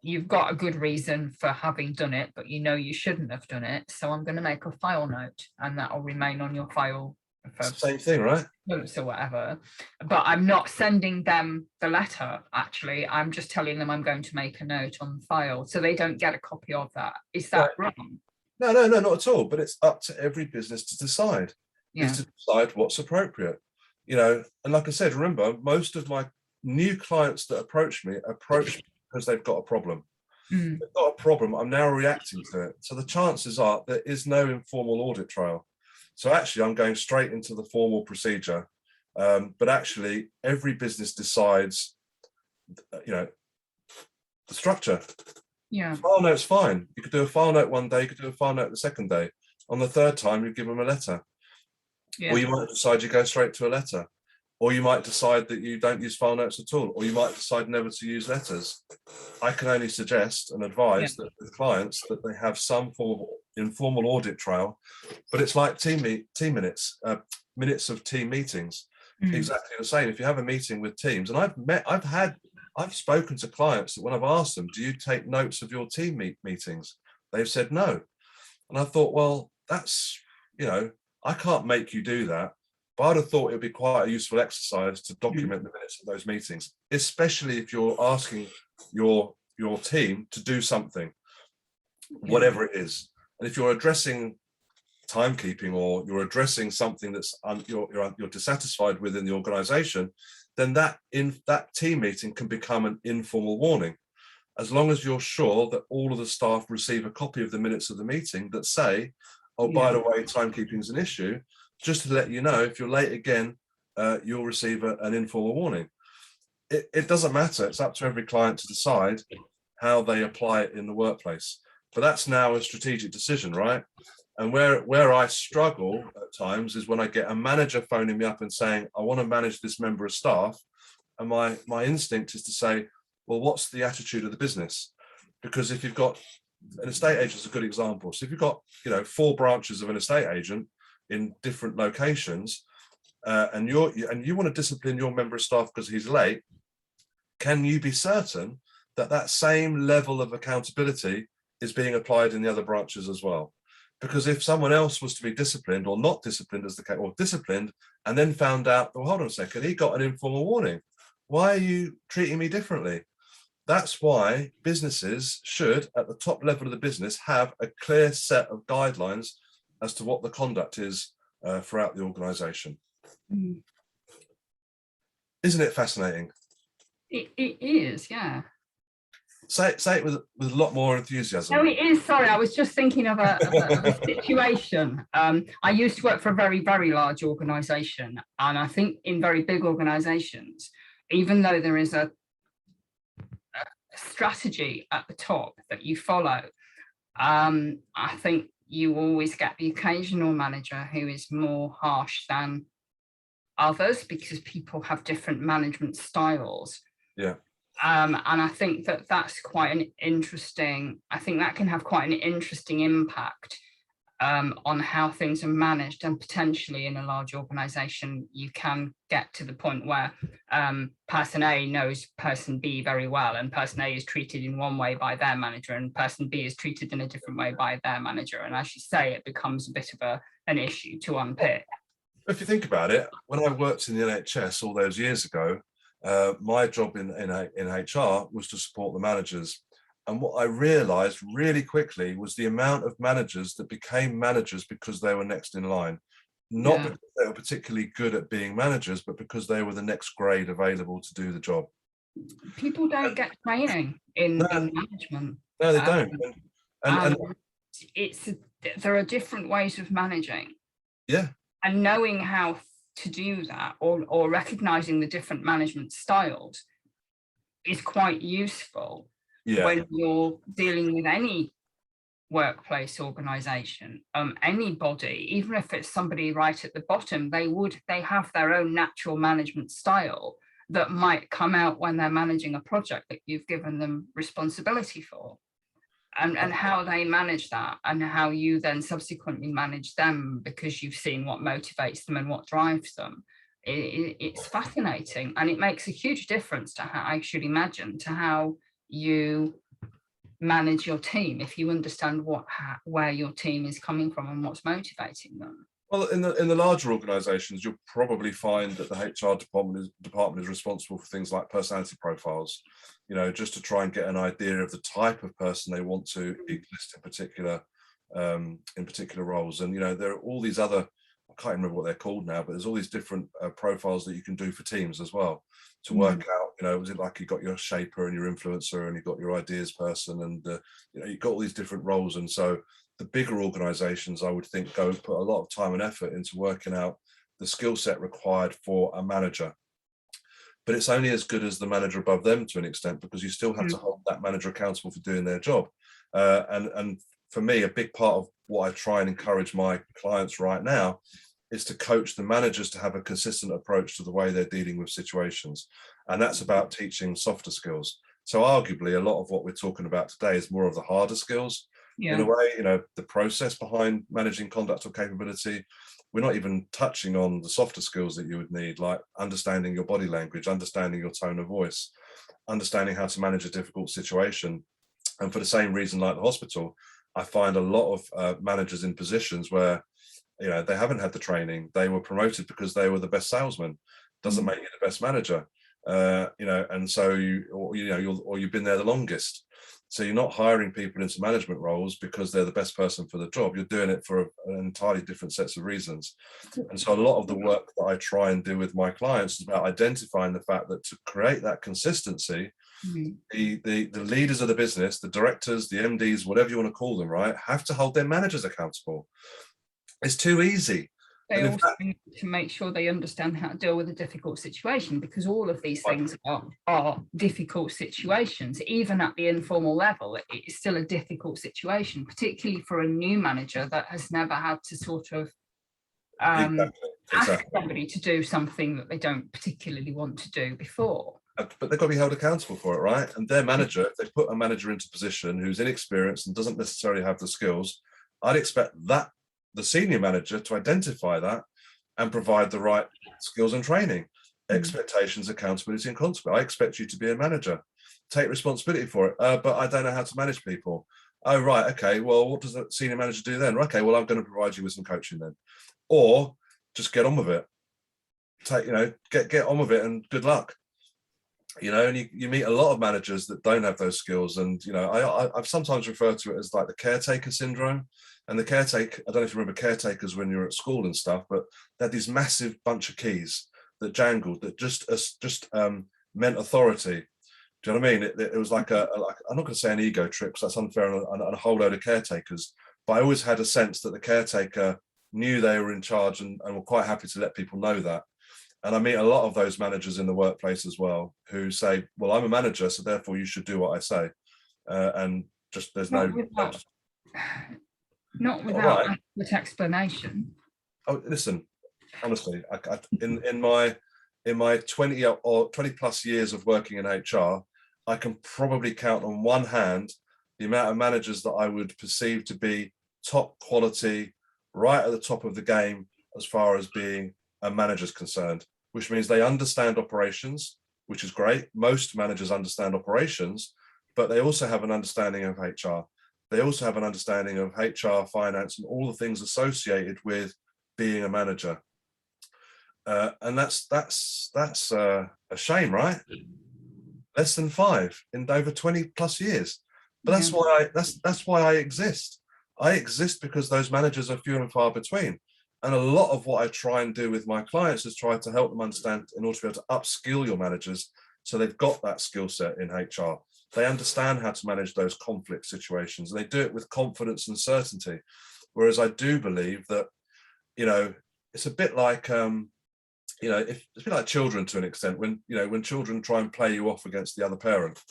you've got a good reason for having done it, but you shouldn't have done it. So I'm going to make a file note, and that'll remain on your file for same thing, right? months or whatever. But I'm not sending them the letter. Actually, I'm just telling them I'm going to make a note on the file, so they don't get a copy of that. Is that wrong? No, not at all. But it's up to every business to decide. Yeah. Is to decide what's appropriate. And like I said, remember, most of my new clients that approach me because they've got a problem. They've got a problem. I'm now reacting to it. So the chances are there is no informal audit trail. So actually, I'm going straight into the formal procedure. But actually, every business decides, the structure. Yeah. File note's fine. You could do a file note one day, you could do a file note the second day. On the third time, you give them a letter. Yeah. Or you might decide you go straight to a letter. Or you might decide that you don't use file notes at all. Or you might decide never to use letters. I can only suggest and advise that with clients that they have some form of informal audit trail, but it's like minutes of team meetings. Exactly the same. If you have a meeting with teams, and I've spoken to clients that when I've asked them, do you take notes of your team meetings? They've said no. And I thought, well, that's, I can't make you do that. But I'd have thought it would be quite a useful exercise to document the minutes of those meetings, especially if you're asking your team to do something, whatever it is. And if you're addressing timekeeping or you're addressing something that's you're dissatisfied with in the organization, then that team meeting can become an informal warning, as long as you're sure that all of the staff receive a copy of the minutes of the meeting that say, oh, by the way, timekeeping is an issue. Just to let you know, if you're late again, you'll receive an informal warning. It doesn't matter. It's up to every client to decide how they apply it in the workplace. But that's now a strategic decision, right? And where I struggle at times is when I get a manager phoning me up and saying, I want to manage this member of staff. And my instinct is to say, well, what's the attitude of the business? Because if you've got an estate agent is a good example. So if you've got 4 branches of an estate agent in different locations, and you want to discipline your member of staff because he's late, can you be certain that that same level of accountability is being applied in the other branches as well? Because if someone else was to be disciplined or not disciplined as the case, or disciplined and then found out, well, hold on a second, he got an informal warning. Why are you treating me differently? That's why businesses should, at the top level of the business, have a clear set of guidelines as to what the conduct is throughout the organization. Mm. Isn't it fascinating? It is, yeah. Say it with a lot more enthusiasm. No, it is. Sorry, I was just thinking of a situation. I used to work for a very, very large organisation, and I think in very big organisations, even though there is a strategy at the top that you follow, I think you always get the occasional manager who is more harsh than others because people have different management styles. Yeah. And I think that that's quite an interesting, I think that can have quite an interesting impact on how things are managed, and potentially in a large organization, you can get to the point where person A knows person B very well, and person A is treated in one way by their manager and person B is treated in a different way by their manager. And as you say, it becomes a bit of an issue to unpick. If you think about it, when I worked in the NHS all those years ago, my job in HR was to support the managers. And what I realized really quickly was the amount of managers that became managers because they were next in line. Not because they were particularly good at being managers, but because they were the next grade available to do the job. People don't get training in management. No, they don't. And there are different ways of managing. Yeah. And knowing how to do that, or recognizing the different management styles, is quite useful when you're dealing with any workplace organization, anybody, even if it's somebody right at the bottom, they have their own natural management style that might come out when they're managing a project that you've given them responsibility for. And how they manage that, and how you then subsequently manage them because you've seen what motivates them and what drives them. It's fascinating, and it makes a huge difference to how, I should imagine, to how you manage your team if you understand where your team is coming from and what's motivating them. Well, in the larger organisations, you'll probably find that the HR department is responsible for things like personality profiles, you know, just to try and get an idea of the type of person they want to exist in particular roles. And you know, there are all these other, I can't remember what they're called now, but there's all these different profiles that you can do for teams as well to work out. You know, was it like you got your shaper and your influencer, and you got your ideas person, and you know, you've got all these different roles. And so the bigger organizations, I would think, go and put a lot of time and effort into working out the skill set required for a manager. But it's only as good as the manager above them to an extent, because you still have to hold that manager accountable for doing their job. And for me, a big part of what I try and encourage my clients right now is to coach the managers to have a consistent approach to the way they're dealing with situations. And that's about teaching softer skills. So arguably, a lot of what we're talking about today is more of the harder skills. In a way, you know, the process behind managing conduct or capability. We're not even touching on the softer skills that you would need, like understanding your body language, understanding your tone of voice, understanding how to manage a difficult situation. And for the same reason, like the hospital, I find a lot of managers in positions where, you know, they haven't had the training. They were promoted because they were the best salesman. Doesn't make you the best manager, you know. And so you've been there the longest. So you're not hiring people into management roles because they're the best person for the job. You're doing it for an entirely different sets of reasons. And so a lot of the work that I try and do with my clients is about identifying the fact that to create that consistency, the leaders of the business, the directors, the MDs, whatever you want to call them, right, have to hold their managers accountable. It's too easy. They also need to make sure they understand how to deal with a difficult situation, because all of these things are difficult situations. Even at the informal level, it's still a difficult situation, particularly for a new manager that has never had to sort of ask somebody to do something that they don't particularly want to do before. But they've got to be held accountable for it, right? And their manager, if they put a manager into a position who's inexperienced and doesn't necessarily have the skills, I'd expect that the senior manager to identify that and provide the right skills and training. Expectations, accountability, and consequence. I expect you to be a manager. Take responsibility for it, but I don't know how to manage people. Oh, right, okay, well, what does a senior manager do then? Okay, well, I'm going to provide you with some coaching then. Or just get on with it. Get on with it and good luck. And you meet a lot of managers that don't have those skills. And, I've sometimes referred to it as like the caretaker syndrome. And the caretaker, I don't know if you remember caretakers when you're at school and stuff, but they had these massive bunch of keys that jangled, that just meant authority. Do you know what I mean? It was like I'm not going to say an ego trip, because that's unfair on a whole load of caretakers, but I always had a sense that the caretaker knew they were in charge and were quite happy to let people know that. And I meet a lot of those managers in the workplace as well, who say, well, I'm a manager, so therefore you should do what I say. And just there's not without adequate explanation. Oh, listen, honestly, in my 20 or 20 plus years of working in HR, I can probably count on one hand the amount of managers that I would perceive to be top quality, right at the top of the game as far as being a manager's concerned, which means they understand operations, which is great. Most managers understand operations, but they also have an understanding of HR. They also have an understanding of HR, finance, and all the things associated with being a manager. And that's a shame, right? Less than 5 in over 20 plus years. But that's why I exist. I exist because those managers are few and far between. And a lot of what I try and do with my clients is try to help them understand, in order to be able to upskill your managers, so they've got that skill set in HR. They understand how to manage those conflict situations, and they do it with confidence and certainty. Whereas I do believe that, it's a bit like, it's a bit like children to an extent. When children try and play you off against the other parent,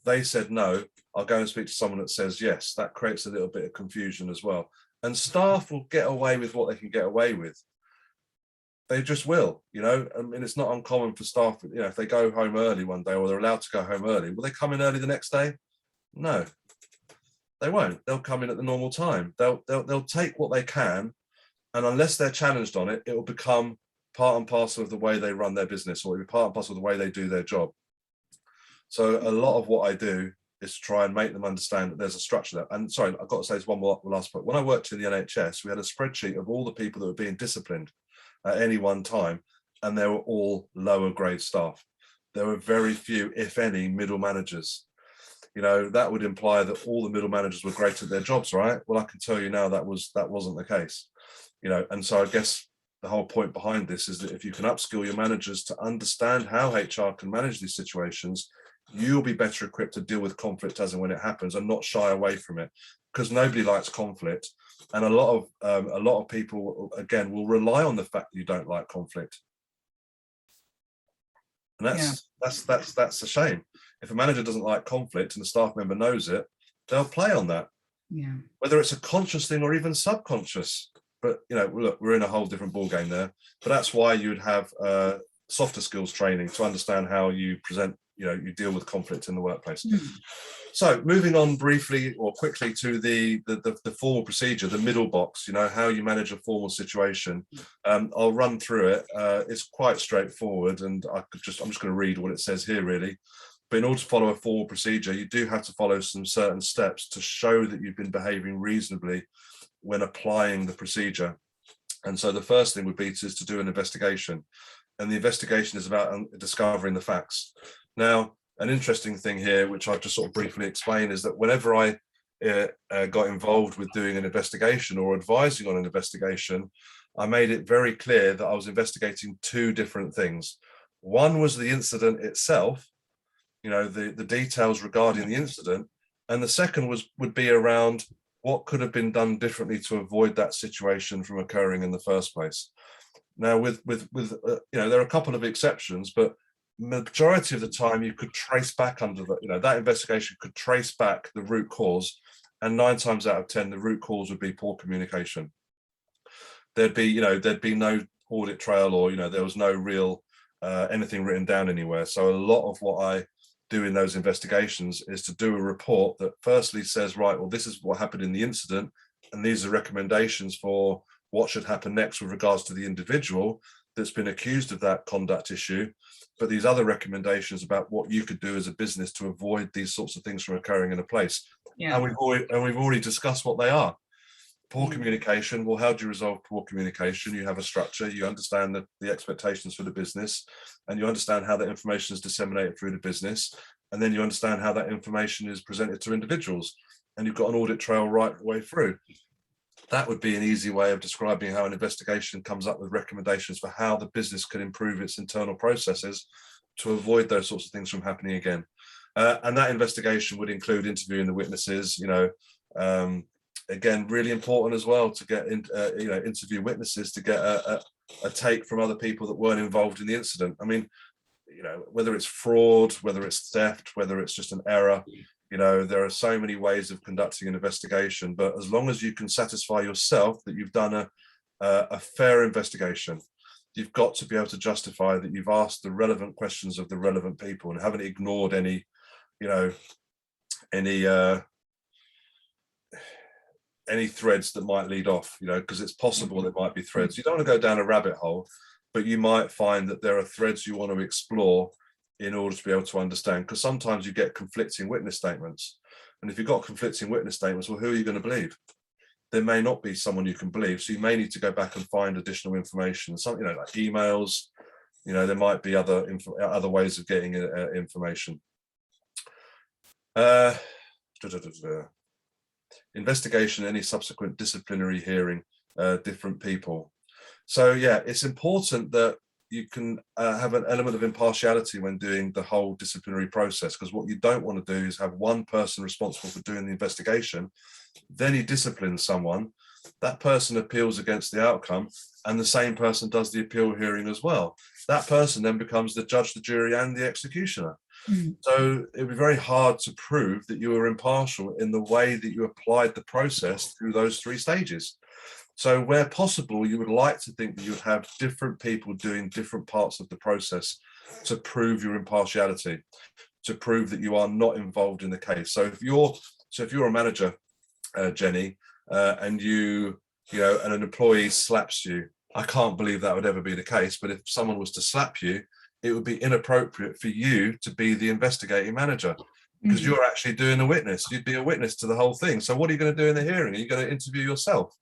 they said no, I'll go and speak to someone that says yes. That creates a little bit of confusion as well. And staff will get away with what they can get away with. They just will, I mean, it's not uncommon for staff, if they go home early one day, or they're allowed to go home early, will they come in early the next day? No, they won't. They'll come in at the normal time. They'll take what they can, and unless they're challenged on it, it will become part and parcel of the way they run their business, or it'll be part and parcel of the way they do their job. So a lot of what I do is to try and make them understand that there's a structure there. And sorry, I've got to say this one more last point. When I worked in the NHS, we had a spreadsheet of all the people that were being disciplined at any one time, and they were all lower grade staff. There were very few, if any, middle managers. That would imply that all the middle managers were great at their jobs, right? Well, I can tell you now that wasn't the case. And so I guess the whole point behind this is that if you can upskill your managers to understand how HR can manage these situations, you'll be better equipped to deal with conflict as and when it happens, and not shy away from it, because nobody likes conflict. And a lot of people, again, will rely on the fact that you don't like conflict. And that's a shame. If a manager doesn't like conflict and a staff member knows it, they'll play on that. Yeah. Whether it's a conscious thing or even subconscious. But look, we're in a whole different ball game there. But that's why you'd have softer skills training to understand how you present, you deal with conflict in the workplace. So moving on briefly or quickly to the formal procedure, the middle box, how you manage a formal situation. I'll run through it. It's quite straightforward, and I'm just going to read what it says here, really. But in order to follow a formal procedure, you do have to follow some certain steps to show that you've been behaving reasonably when applying the procedure. And so the first thing would be to do an investigation. And the investigation is about discovering the facts. Now, an interesting thing here, which I've just sort of briefly explained, is that whenever I got involved with doing an investigation or advising on an investigation, I made it very clear that I was investigating 2 different things. One was the incident itself, the details regarding the incident, and the second would be around what could have been done differently to avoid that situation from occurring in the first place. Now, with there are a couple of exceptions, but majority of the time you could trace back under that investigation could trace back the root cause, and 9 times out of 10 the root cause would be poor communication. There'd be no audit trail, or there was no real anything written down anywhere. So a lot of what I do in those investigations is to do a report that firstly says, right, well, this is what happened in the incident, and these are recommendations for what should happen next with regards to the individual that's been accused of that conduct issue, but these other recommendations about what you could do as a business to avoid these sorts of things from occurring in a place. Yeah. And we've already discussed what they are. Poor communication. Well, how do you resolve poor communication? You have a structure, you understand the expectations for the business, and you understand how that information is disseminated through the business, and then you understand how that information is presented to individuals, and you've got an audit trail right the way through. That would be an easy way of describing how an investigation comes up with recommendations for how the business can improve its internal processes to avoid those sorts of things from happening again. And that investigation would include interviewing the witnesses, again, really important as well to get interview witnesses to get a take from other people that weren't involved in the incident. I mean, whether it's fraud, whether it's theft, whether it's just an error, there are so many ways of conducting an investigation, but as long as you can satisfy yourself that you've done a fair investigation, you've got to be able to justify that you've asked the relevant questions of the relevant people and haven't ignored any threads that might lead off, because it's possible there might be threads. You don't want to go down a rabbit hole, but you might find that there are threads you want to explore in order to be able to understand, because sometimes you get conflicting witness statements. And if you've got conflicting witness statements, well, who are you going to believe? There may not be someone you can believe. So you may need to go back and find additional information, something like emails, there might be other ways of getting information. Investigation, any subsequent disciplinary hearing, different people. So yeah, it's important that you can have an element of impartiality when doing the whole disciplinary process, because what you don't want to do is have one person responsible for doing the investigation, then he disciplines someone, that person appeals against the outcome, and the same person does the appeal hearing as well. That person then becomes the judge, the jury, and the executioner. So it'd be very hard to prove that you were impartial in the way that you applied the process through those three stages. So where possible, you would like to think that you would have different people doing different parts of the process to prove your impartiality, to prove that you are not involved in the case. So if you're a manager, Jenny, and and an employee slaps you, I can't believe that would ever be the case. But if someone was to slap you, it would be inappropriate for you to be the investigating manager, because you're actually doing a witness. You'd be a witness to the whole thing. So what are you going to do in the hearing? Are you going to interview yourself?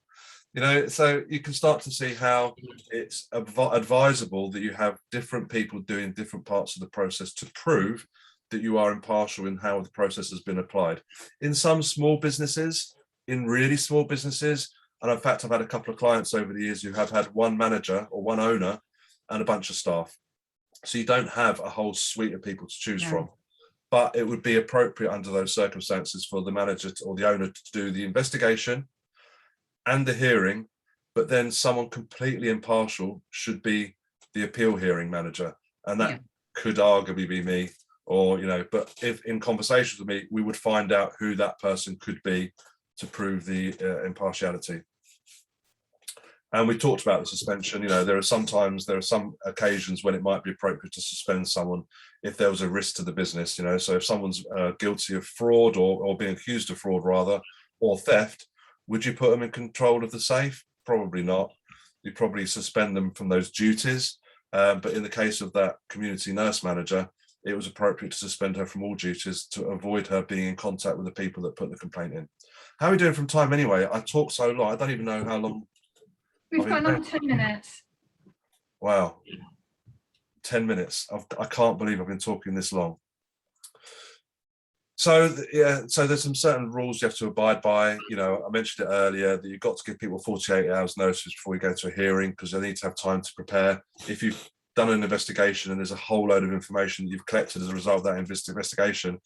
So you can start to see how it's advisable that you have different people doing different parts of the process to prove that you are impartial in how the process has been applied. In some small businesses, in really small businesses, and in fact, I've had a couple of clients over the years who have had one manager or one owner and a bunch of staff. So you don't have a whole suite of people to choose from. But it would be appropriate under those circumstances for the manager or the owner to do the investigation and the hearing, but then someone completely impartial should be the appeal hearing manager. And that could arguably be me, or, but if in conversations with me, we would find out who that person could be to prove the impartiality. And we talked about the suspension. There are some occasions when it might be appropriate to suspend someone if there was a risk to the business. So if someone's guilty of fraud or being accused of fraud rather, or theft, would you put them in control of the safe? Probably not. You'd probably suspend them from those duties. But in the case of that community nurse manager, it was appropriate to suspend her from all duties to avoid her being in contact with the people that put the complaint in. How are we doing from time anyway? I talk so long, I don't even know how long. We've got another 10 minutes. Wow. 10 minutes. I can't believe I've been talking this long. So there's some certain rules you have to abide by. I mentioned it earlier that you've got to give people 48 hours notice before you go to a hearing, because they need to have time to prepare. If you've done an investigation and there's a whole load of information you've collected as a result of that investigation,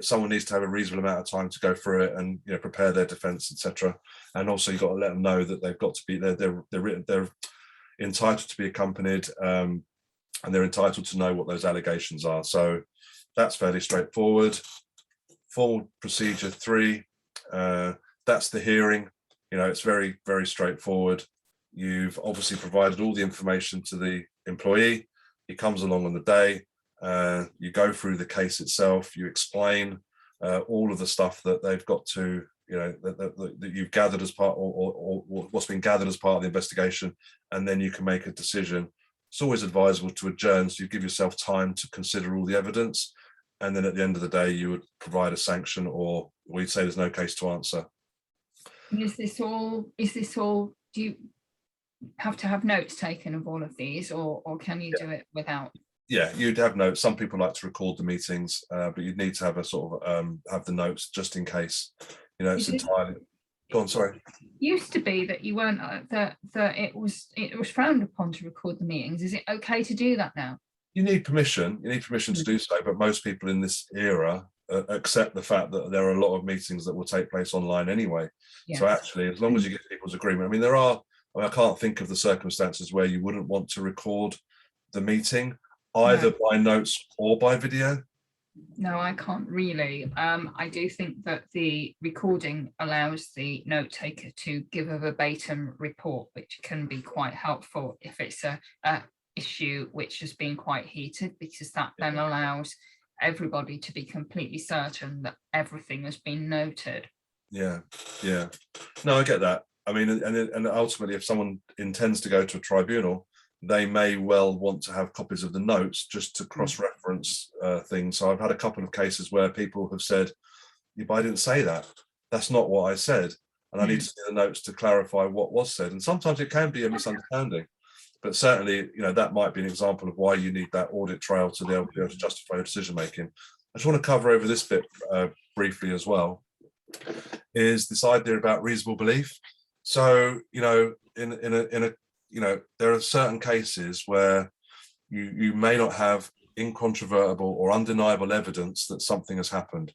someone needs to have a reasonable amount of time to go through it and prepare their defense, etc. And also you've got to let them know that they've got to be they're entitled to be accompanied, and they're entitled to know what those allegations are. So that's fairly straightforward. Formal procedure 3, that's the hearing. It's very, very straightforward. You've obviously provided all the information to the employee. He comes along on the day. You go through the case itself. You explain all of the stuff that they've got to, you know, that you've gathered as part, or what's been gathered as part of the investigation, and then you can make a decision. It's always advisable to adjourn, so you give yourself time to consider all the evidence, and then at the end of the day, you would provide a sanction, or we'd say there's no case to answer. Is this all, do you have to have notes taken of all of these, or can you do it without? Yeah, you'd have notes. Some people like to record the meetings, but you'd need to have a sort of have the notes just in case. You know, it's entirely. Go on, sorry. Used to be that you weren't that it was frowned upon to record the meetings. Is it okay to do that now? You need permission. You need permission to do so, but most people in this era accept the fact that there are a lot of meetings that will take place online anyway. Yes. So actually, as long as you get people's agreement, I mean, I can't think of the circumstances where you wouldn't want to record the meeting, either by notes or by video. No, I can't really. I do think that the recording allows the note taker to give a verbatim report, which can be quite helpful if it's a issue which has been quite heated, because that then allows everybody to be completely certain that everything has been noted. Yeah. No, I get that. I mean, and ultimately, if someone intends to go to a tribunal, they may well want to have copies of the notes just to cross-reference things. So I've had a couple of cases where people have said, "But I didn't say that. That's not what I said. And I need to see the notes to clarify what was said." And sometimes it can be a misunderstanding. But certainly, you know, that might be an example of why you need that audit trail to be able to justify your decision making. I just want to cover over this bit briefly as well, is this idea about reasonable belief. So, you know, in a you know, there are certain cases where you may not have incontrovertible or undeniable evidence that something has happened.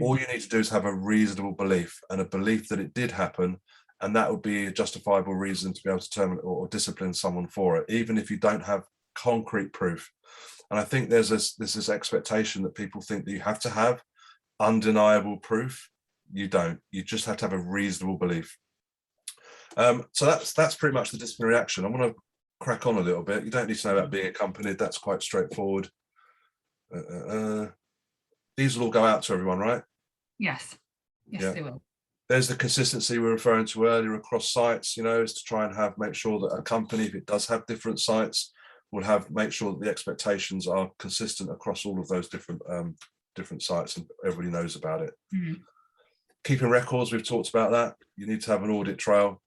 All you need to do is have a reasonable belief, and a belief that it did happen, and that would be a justifiable reason to be able to terminate or discipline someone for it, even if you don't have concrete proof. And I think there's this expectation that people think that you have to have undeniable proof. You don't. You just have to have a reasonable belief. So that's pretty much the disciplinary action. I'm going to crack on a little bit. You don't need to know about being accompanied. That's quite straightforward. These will all go out to everyone, right? Yes. Yes, they will. There's the consistency we were referring to earlier across sites, you know, is to try and make sure that a company, if it does have different sites, will make sure that the expectations are consistent across all of those different sites, and everybody knows about it. Keeping records, we've talked about that. You need to have an audit trail.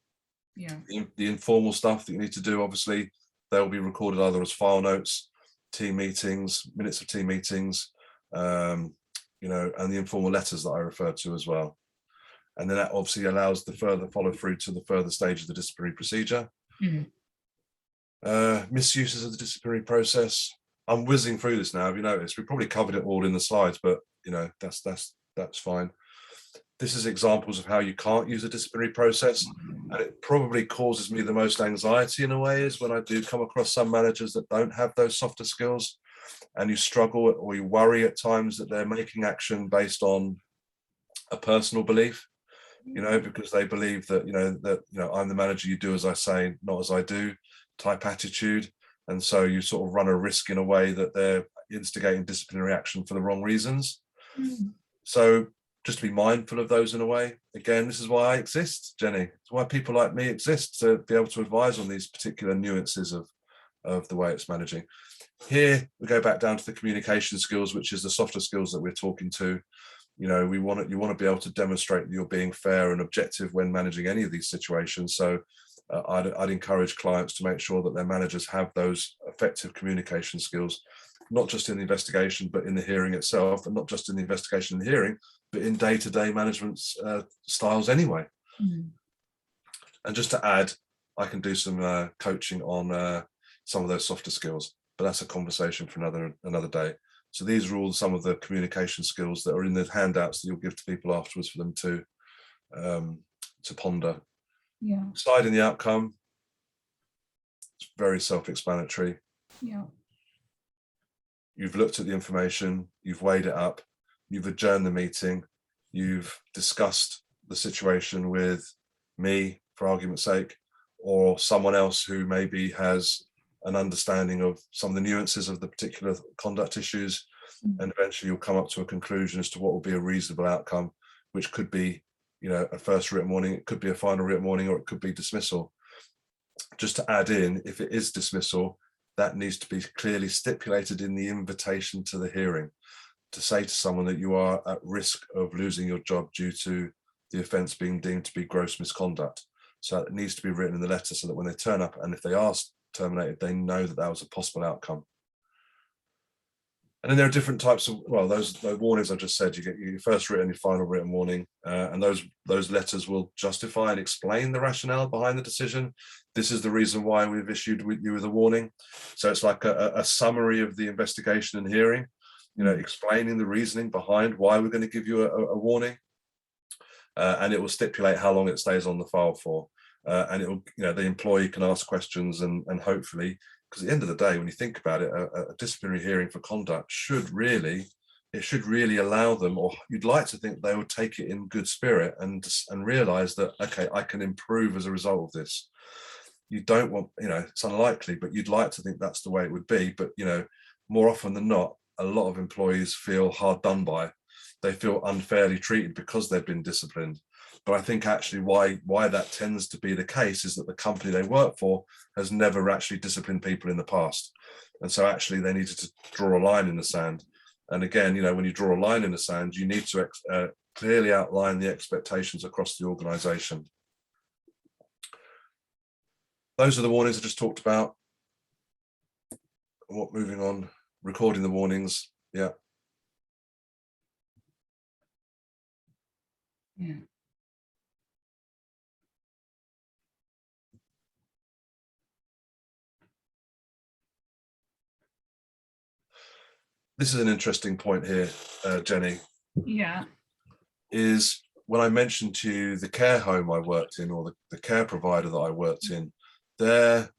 Yeah. The informal stuff that you need to do, obviously, they'll be recorded either as file notes, team meetings, minutes of team meetings, you know, and the informal letters that I referred to as well. And then that obviously allows the further follow through to the further stage of the disciplinary procedure. Misuses of the disciplinary process. I'm whizzing through this now. Have you noticed? We probably covered it all in the slides, but you know, that's fine. This is examples of how you can't use a disciplinary process, and it probably causes me the most anxiety in a way is when I do come across some managers that don't have those softer skills, and you struggle or you worry at times that they're making action based on a personal belief, you know, because they believe that, you know, I'm the manager, you do as I say, not as I do type attitude. And so you sort of run a risk in a way that they're instigating disciplinary action for the wrong reasons. So just to be mindful of those in a way. Again, this is why I exist, Jenny. It's why people like me exist, to be able to advise on these particular nuances of the way it's managing. Here, we go back down to the communication skills, which is the softer skills that we're talking to. You know, you want to be able to demonstrate that you're being fair and objective when managing any of these situations. So I'd encourage clients to make sure that their managers have those effective communication skills, not just in the investigation, but in the hearing itself, and not just in the investigation and the hearing, but in day-to-day management styles anyway. And just to add, I can do some coaching on some of those softer skills, but that's a conversation for another day. So these are all some of the communication skills that are in the handouts that you'll give to people afterwards for them to ponder. Yeah. Deciding the outcome, it's very self-explanatory. Yeah. You've looked at the information, you've weighed it up, you've adjourned the meeting, you've discussed the situation with me, for argument's sake, or someone else who maybe has an understanding of some of the nuances of the particular conduct issues, and eventually you'll come up to a conclusion as to what will be a reasonable outcome, which could be, a first written warning, it could be a final written warning, or it could be dismissal. Just to add in, if it is dismissal, that needs to be clearly stipulated in the invitation to the hearing, to say to someone that you are at risk of losing your job due to the offence being deemed to be gross misconduct. So it needs to be written in the letter so that when they turn up, and if they are terminated, they know that that was a possible outcome. And then there are different types of, well, those warnings I just said, you get your first written, your final written warning, and those letters will justify and explain the rationale behind the decision. This is the reason why we've issued you with a warning. So it's like a summary of the investigation and hearing, explaining the reasoning behind why we're going to give you a warning. And it will stipulate how long it stays on the file for. And it will, the employee can ask questions and hopefully, because at the end of the day, when you think about it, a disciplinary hearing for conduct should really allow them, or you'd like to think they would take it in good spirit and realize that, okay, I can improve as a result of this. You don't want, it's unlikely, but you'd like to think that's the way it would be. But, more often than not, a lot of employees feel hard done by. They feel unfairly treated because they've been disciplined. But I think actually why that tends to be the case is that the company they work for has never actually disciplined people in the past. And so actually they needed to draw a line in the sand. And again, when you draw a line in the sand, you need to clearly outline the expectations across the organization. Those are the warnings I just talked about. Moving on, recording the warnings. Yeah. Yeah. This is an interesting point here, Jenny. Yeah. Is when I mentioned to you the care home I worked in, or the care provider that I worked in, their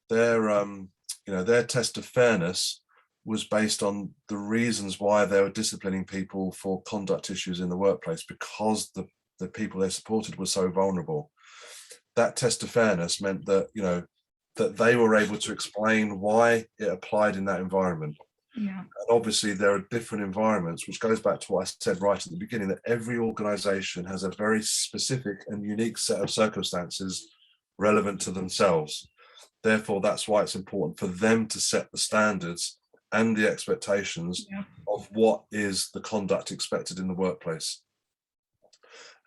test of fairness was based on the reasons why they were disciplining people for conduct issues in the workplace, because the people they supported were so vulnerable. That test of fairness meant that, that they were able to explain why it applied in that environment. Yeah. And obviously there are different environments, which goes back to what I said right at the beginning, that every organization has a very specific and unique set of circumstances relevant to themselves. Therefore, that's why it's important for them to set the standards and the expectations of what is the conduct expected in the workplace.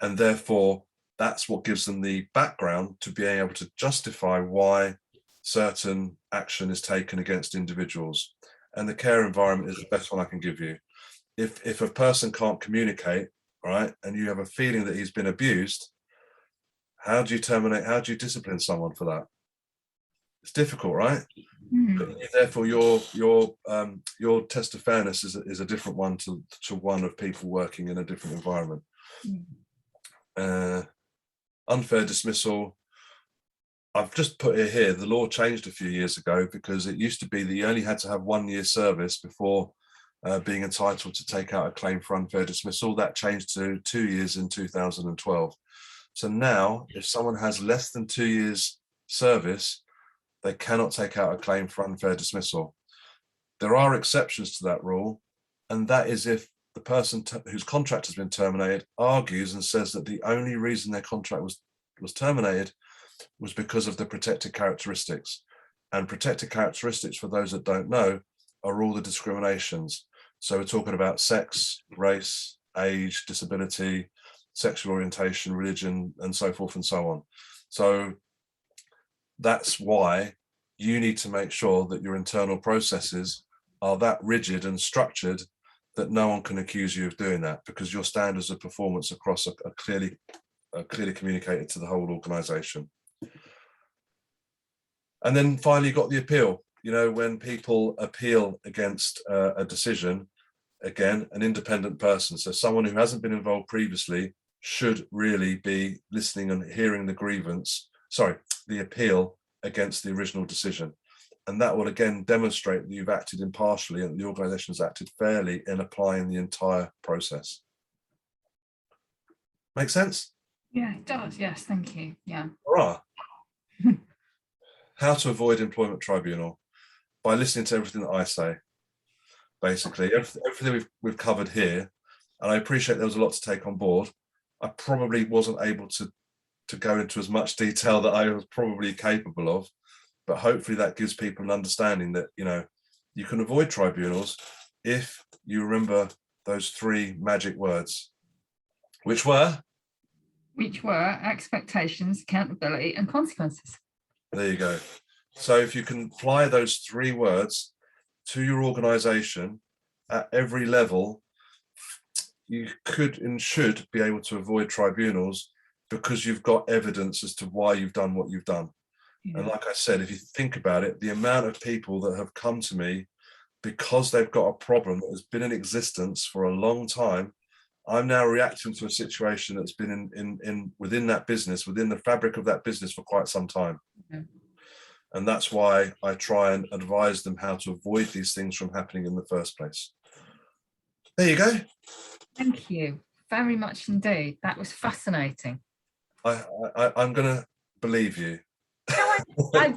And therefore, that's what gives them the background to being able to justify why certain action is taken against individuals. And the care environment is the best one I can give you. If a person can't communicate, right, and you have a feeling that he's been abused, how do you discipline someone for that? It's difficult, right? But therefore, your test of fairness is a different one to one of people working in a different environment. Unfair dismissal. I've just put it here. The law changed a few years ago, because it used to be that you only had to have 1 year service before being entitled to take out a claim for unfair dismissal. That changed to 2 years in 2012. So now, if someone has less than 2 years service, they cannot take out a claim for unfair dismissal. There are exceptions to that rule, and that is if the person whose contract has been terminated argues and says that the only reason their contract was terminated was because of the protected characteristics. And protected characteristics, for those that don't know, are all the discriminations. So we're talking about sex, race, age, disability, sexual orientation, religion, and so forth and so on. So that's why you need to make sure that your internal processes are that rigid and structured that no one can accuse you of doing that, because your standards of performance across are clearly communicated to the whole organization. And then finally, you've got the appeal. When people appeal against a decision, again, an independent person, so someone who hasn't been involved previously, should really be listening and hearing the appeal against the original decision. And that will again demonstrate that you've acted impartially and the organisation has acted fairly in applying the entire process. Make sense? Yeah, it does. Yes, thank you. Yeah. Hurrah. How to avoid employment tribunal? By listening to everything that I say. Basically, everything we've covered here, and I appreciate there was a lot to take on board. I probably wasn't able to go into as much detail that I was probably capable of, but hopefully that gives people an understanding that, you know, you can avoid tribunals if you remember those 3 magic words, which were expectations, accountability, and consequences. There you go. So if you can apply those 3 words to your organization at every level, you could and should be able to avoid tribunals, because you've got evidence as to why you've done what you've done. Yeah. And like I said, if you think about it, the amount of people that have come to me because they've got a problem that has been in existence for a long time, I'm now reacting to a situation that's been in within that business, within the fabric of that business for quite some time. Mm-hmm. And that's why I try and advise them how to avoid these things from happening in the first place. There you go. Thank you very much indeed. That was fascinating. I'm going to believe you. No,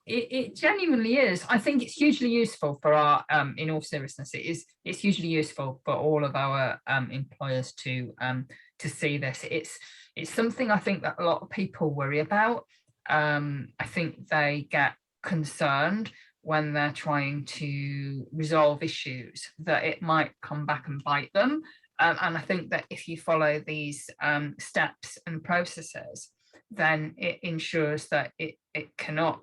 it genuinely is. I think it's hugely useful for our, in all seriousness, it's hugely useful for all of our employers to see this. It's something I think that a lot of people worry about. I think they get concerned when they're trying to resolve issues that it might come back and bite them. And I think that if you follow these steps and processes, then it ensures that it cannot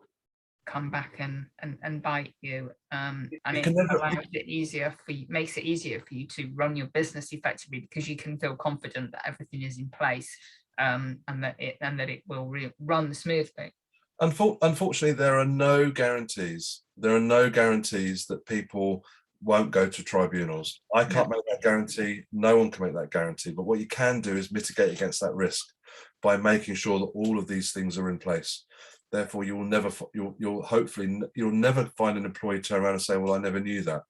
come back and bite you, and it allows it easier for you, makes it easier for you to run your business effectively, because you can feel confident that everything is in place, and that it will run smoothly. Unfortunately, there are no guarantees. There are no guarantees that people won't go to tribunals. I can't make that guarantee. No one can make that guarantee. But what you can do is mitigate against that risk by making sure that all of these things are in place. Therefore, you'll never find an employee turn around and say, "Well, I never knew that."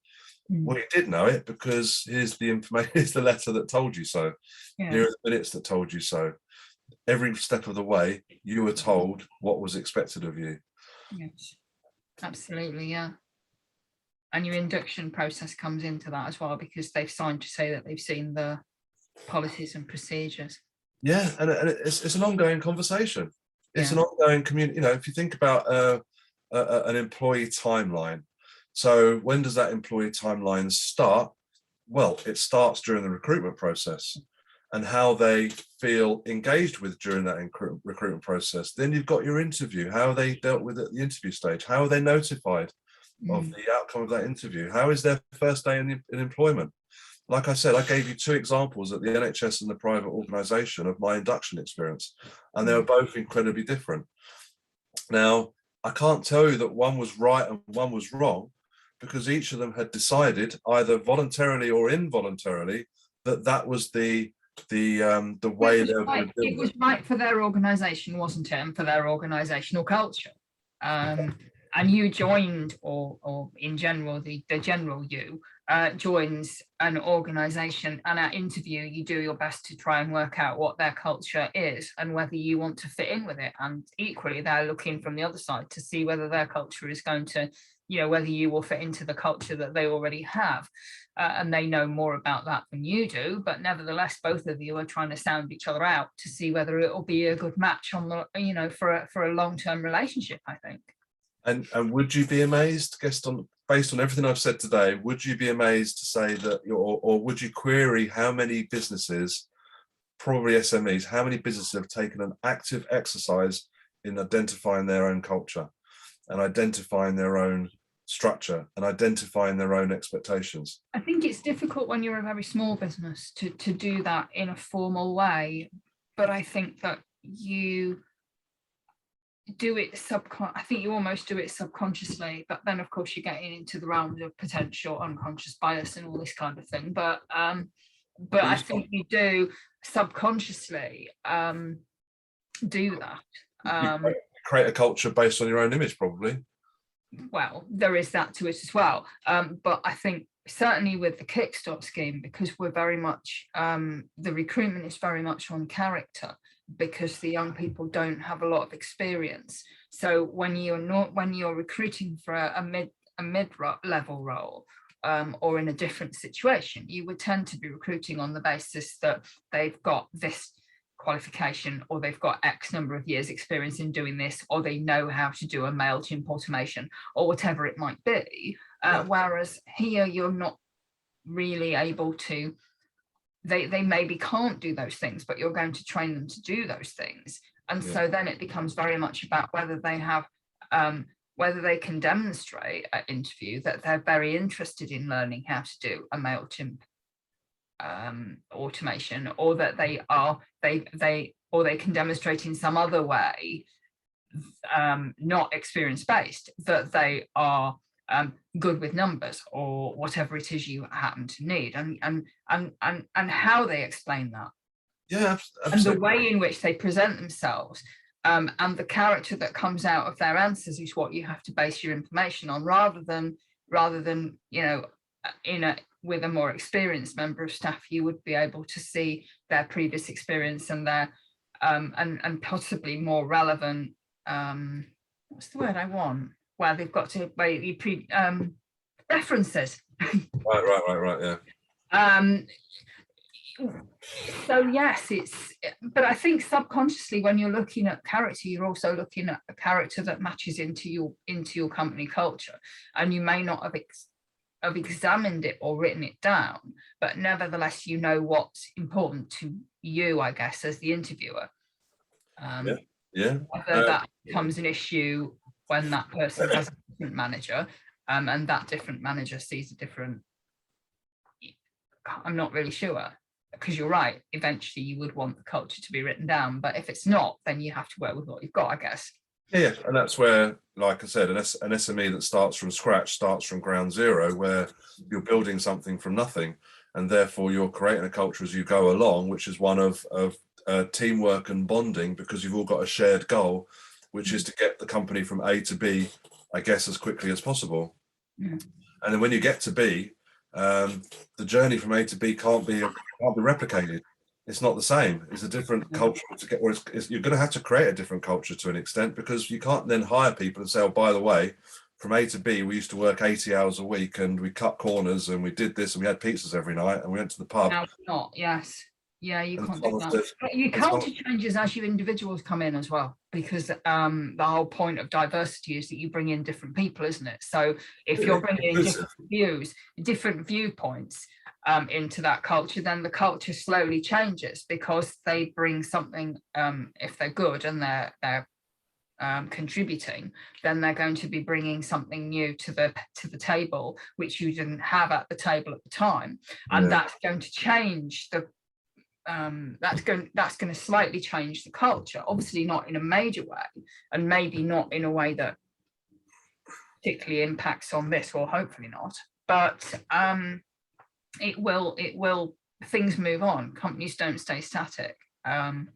Well, you did know it, because here's the information, here's the letter that told you so. Here are the minutes that told you so. Every step of the way, you were told what was expected of you. Yes, absolutely, yeah. And your induction process comes into that as well, because they've signed to say that they've seen the policies and procedures. Yeah, and it's an ongoing conversation. It's an ongoing community. You know, if you think about an employee timeline, so when does that employee timeline start? Well, it starts during the recruitment process, and how they feel engaged with during that recruitment process. Then you've got your interview, how they dealt with it at the interview stage, how are they notified of the outcome of that interview, how is their first day in employment. Like I said, I gave you 2 examples at the NHS and the private organisation of my induction experience, and they were both incredibly different. Now, I can't tell you that one was right and one was wrong, because each of them had decided, either voluntarily or involuntarily, that was the way they were going to do it. It was right for their organisation, wasn't it, and for their organisational culture. And you joined, or in general, the general you joins an organisation, and at interview you do your best to try and work out what their culture is and whether you want to fit in with it. And equally, they're looking from the other side to see whether their culture is going to, you know, whether you will fit into the culture that they already have. And they know more about that than you do, but nevertheless, both of you are trying to sound each other out to see whether it will be a good match on the, you know, for a long-term relationship, I think. And would you be amazed, based on everything I've said today, would you be amazed to say that, or would you query how many businesses, probably SMEs, how many businesses have taken an active exercise in identifying their own culture and identifying their own structure and identifying their own expectations? I think it's difficult when you're a very small business to do that in a formal way, but I think that you do it I think you almost do it subconsciously, but then of course you're getting into the realms of potential unconscious bias and all this kind of thing, but I think you do subconsciously do that. You create a culture based on your own image, probably. Well, there is that to it as well, but I think certainly with the Kickstart scheme, because we're very much the recruitment is very much on character, because the young people don't have a lot of experience. So when you're recruiting for a mid-level role, or in a different situation, you would tend to be recruiting on the basis that they've got this qualification, or they've got X number of years experience in doing this, or they know how to do a MailChimp automation, or whatever it might be. Whereas here you're not really able to, they maybe can't do those things, but you're going to train them to do those things. And so then it becomes very much about whether they have, whether they can demonstrate at interview that they're very interested in learning how to do a MailChimp automation, or that they can demonstrate in some other way, not experience-based, that they are good with numbers, or whatever it is you happen to need, and how they explain that. Yeah, absolutely. And the way in which they present themselves, and the character that comes out of their answers is what you have to base your information on, rather than you know, with a more experienced member of staff, you would be able to see their previous experience and their and possibly more relevant, what's the word I want, where they've got to references. Right, yeah. So yes, but I think subconsciously, when you're looking at character, you're also looking at a character that matches into your company culture, and you may not have examined it or written it down, but nevertheless you know what's important to you, I guess, as the interviewer. Whether that becomes an issue when that person has a different manager, and that different manager sees a different, I'm not really sure, because you're right, eventually you would want the culture to be written down, but if it's not, then you have to work with what you've got, I guess. Yeah, and that's where, like I said, an SME that starts from scratch, starts from ground zero, where you're building something from nothing, and therefore you're creating a culture as you go along, which is one of teamwork and bonding, because you've all got a shared goal, which is to get the company from A to B, I guess, as quickly as possible. And then when you get to B, the journey from A to B can't be replicated. It's not the same. It's a different culture to get, or you're going to have to create a different culture to an extent, because you can't then hire people and say, oh, by the way, from A to B, we used to work 80 hours a week, and we cut corners, and we did this, and we had pizzas every night, and we went to the pub. Now, not, yes. Yeah, you can't do that. But your culture changes as you individuals come in as well, because the whole point of diversity is that you bring in different people, isn't it? So if you're bringing in different views, different viewpoints into that culture, then the culture slowly changes, because they bring something, if they're good and they're contributing, then they're going to be bringing something new to the table, which you didn't have at the table at the time, and that's going to change the that's going to slightly change the culture, obviously not in a major way, and maybe not in a way that particularly impacts on this, or hopefully not, but it will, things move on, companies don't stay static. I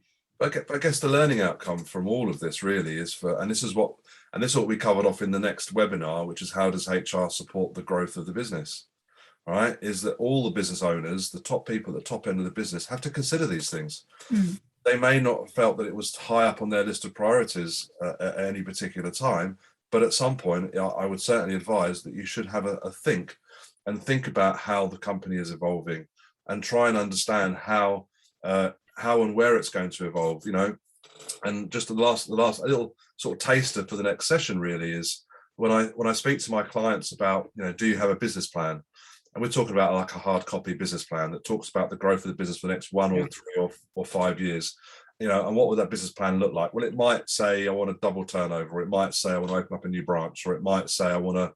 guess the learning outcome from all of this really is and this is what we covered off in the next webinar, which is how does HR support the growth of the business? Right, is that all the business owners, the top people at the top end of the business, have to consider these things. They may not have felt that it was high up on their list of priorities at any particular time, but at some point, I would certainly advise that you should have a think about how the company is evolving, and try and understand how and where it's going to evolve. You know, and just the last little sort of taster for the next session really is when I speak to my clients about, you know, do you have a business plan? And we're talking about like a hard copy business plan that talks about the growth of the business for the next 1 or 3 or 5 years, you know, and what would that business plan look like? Well, it might say I want to double turnover, it might say I want to open up a new branch, or it might say I want to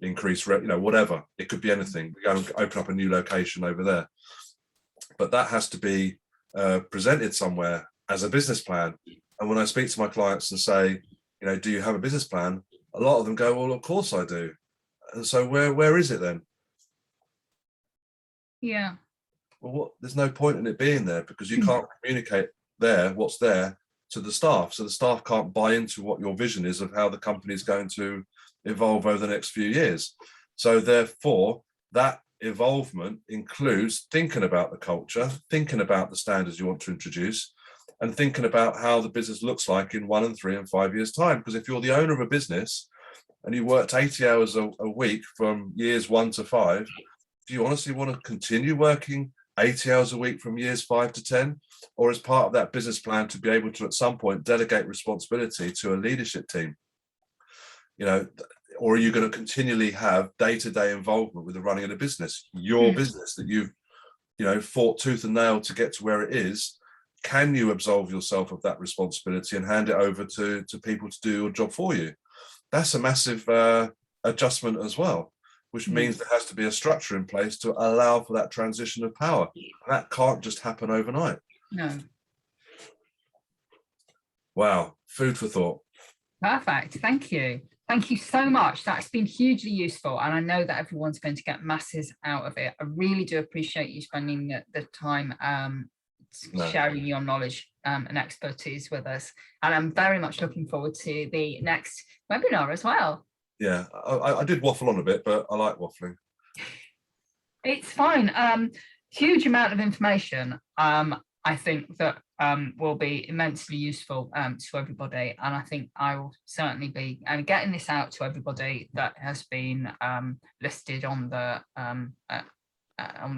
increase, you know, whatever. It could be anything. We go and open up a new location over there, but that has to be presented somewhere as a business plan. And when I speak to my clients and say, you know, do you have a business plan? A lot of them go, well, of course I do. And so where is it then? Yeah. Well, there's no point in it being there, because you can't communicate what's there to the staff. So the staff can't buy into what your vision is of how the company is going to evolve over the next few years. So therefore, that evolvement includes thinking about the culture, thinking about the standards you want to introduce, and thinking about how the business looks like in 1 and 3 and 5 years' time. Because if you're the owner of a business and you worked 80 hours a week from years 1 to 5, do you honestly want to continue working 80 hours a week from years 5 to 10? Or as part of that business plan to be able to at some point delegate responsibility to a leadership team? You know, or are you going to continually have day-to-day involvement with the running of the business, your business that you've, you know, fought tooth and nail to get to where it is? Can you absolve yourself of that responsibility and hand it over to people to do your job for you? That's a massive adjustment as well, which means there has to be a structure in place to allow for that transition of power. That can't just happen overnight. No. Wow, food for thought. Perfect. Thank you. Thank you so much. That's been hugely useful. And I know that everyone's going to get masses out of it. I really do appreciate you spending the time sharing your knowledge and expertise with us. And I'm very much looking forward to the next webinar as well. Yeah, I did waffle on a bit, but I like waffling. It's fine. Huge amount of information. I think that will be immensely useful to everybody, and I think I will certainly be getting this out to everybody that has been listed on the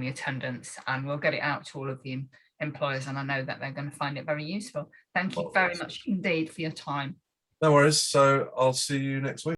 attendance, and we'll get it out to all of the employers, and I know that they're going to find it very useful. Thank you very much indeed for your time. No worries. So I'll see you next week.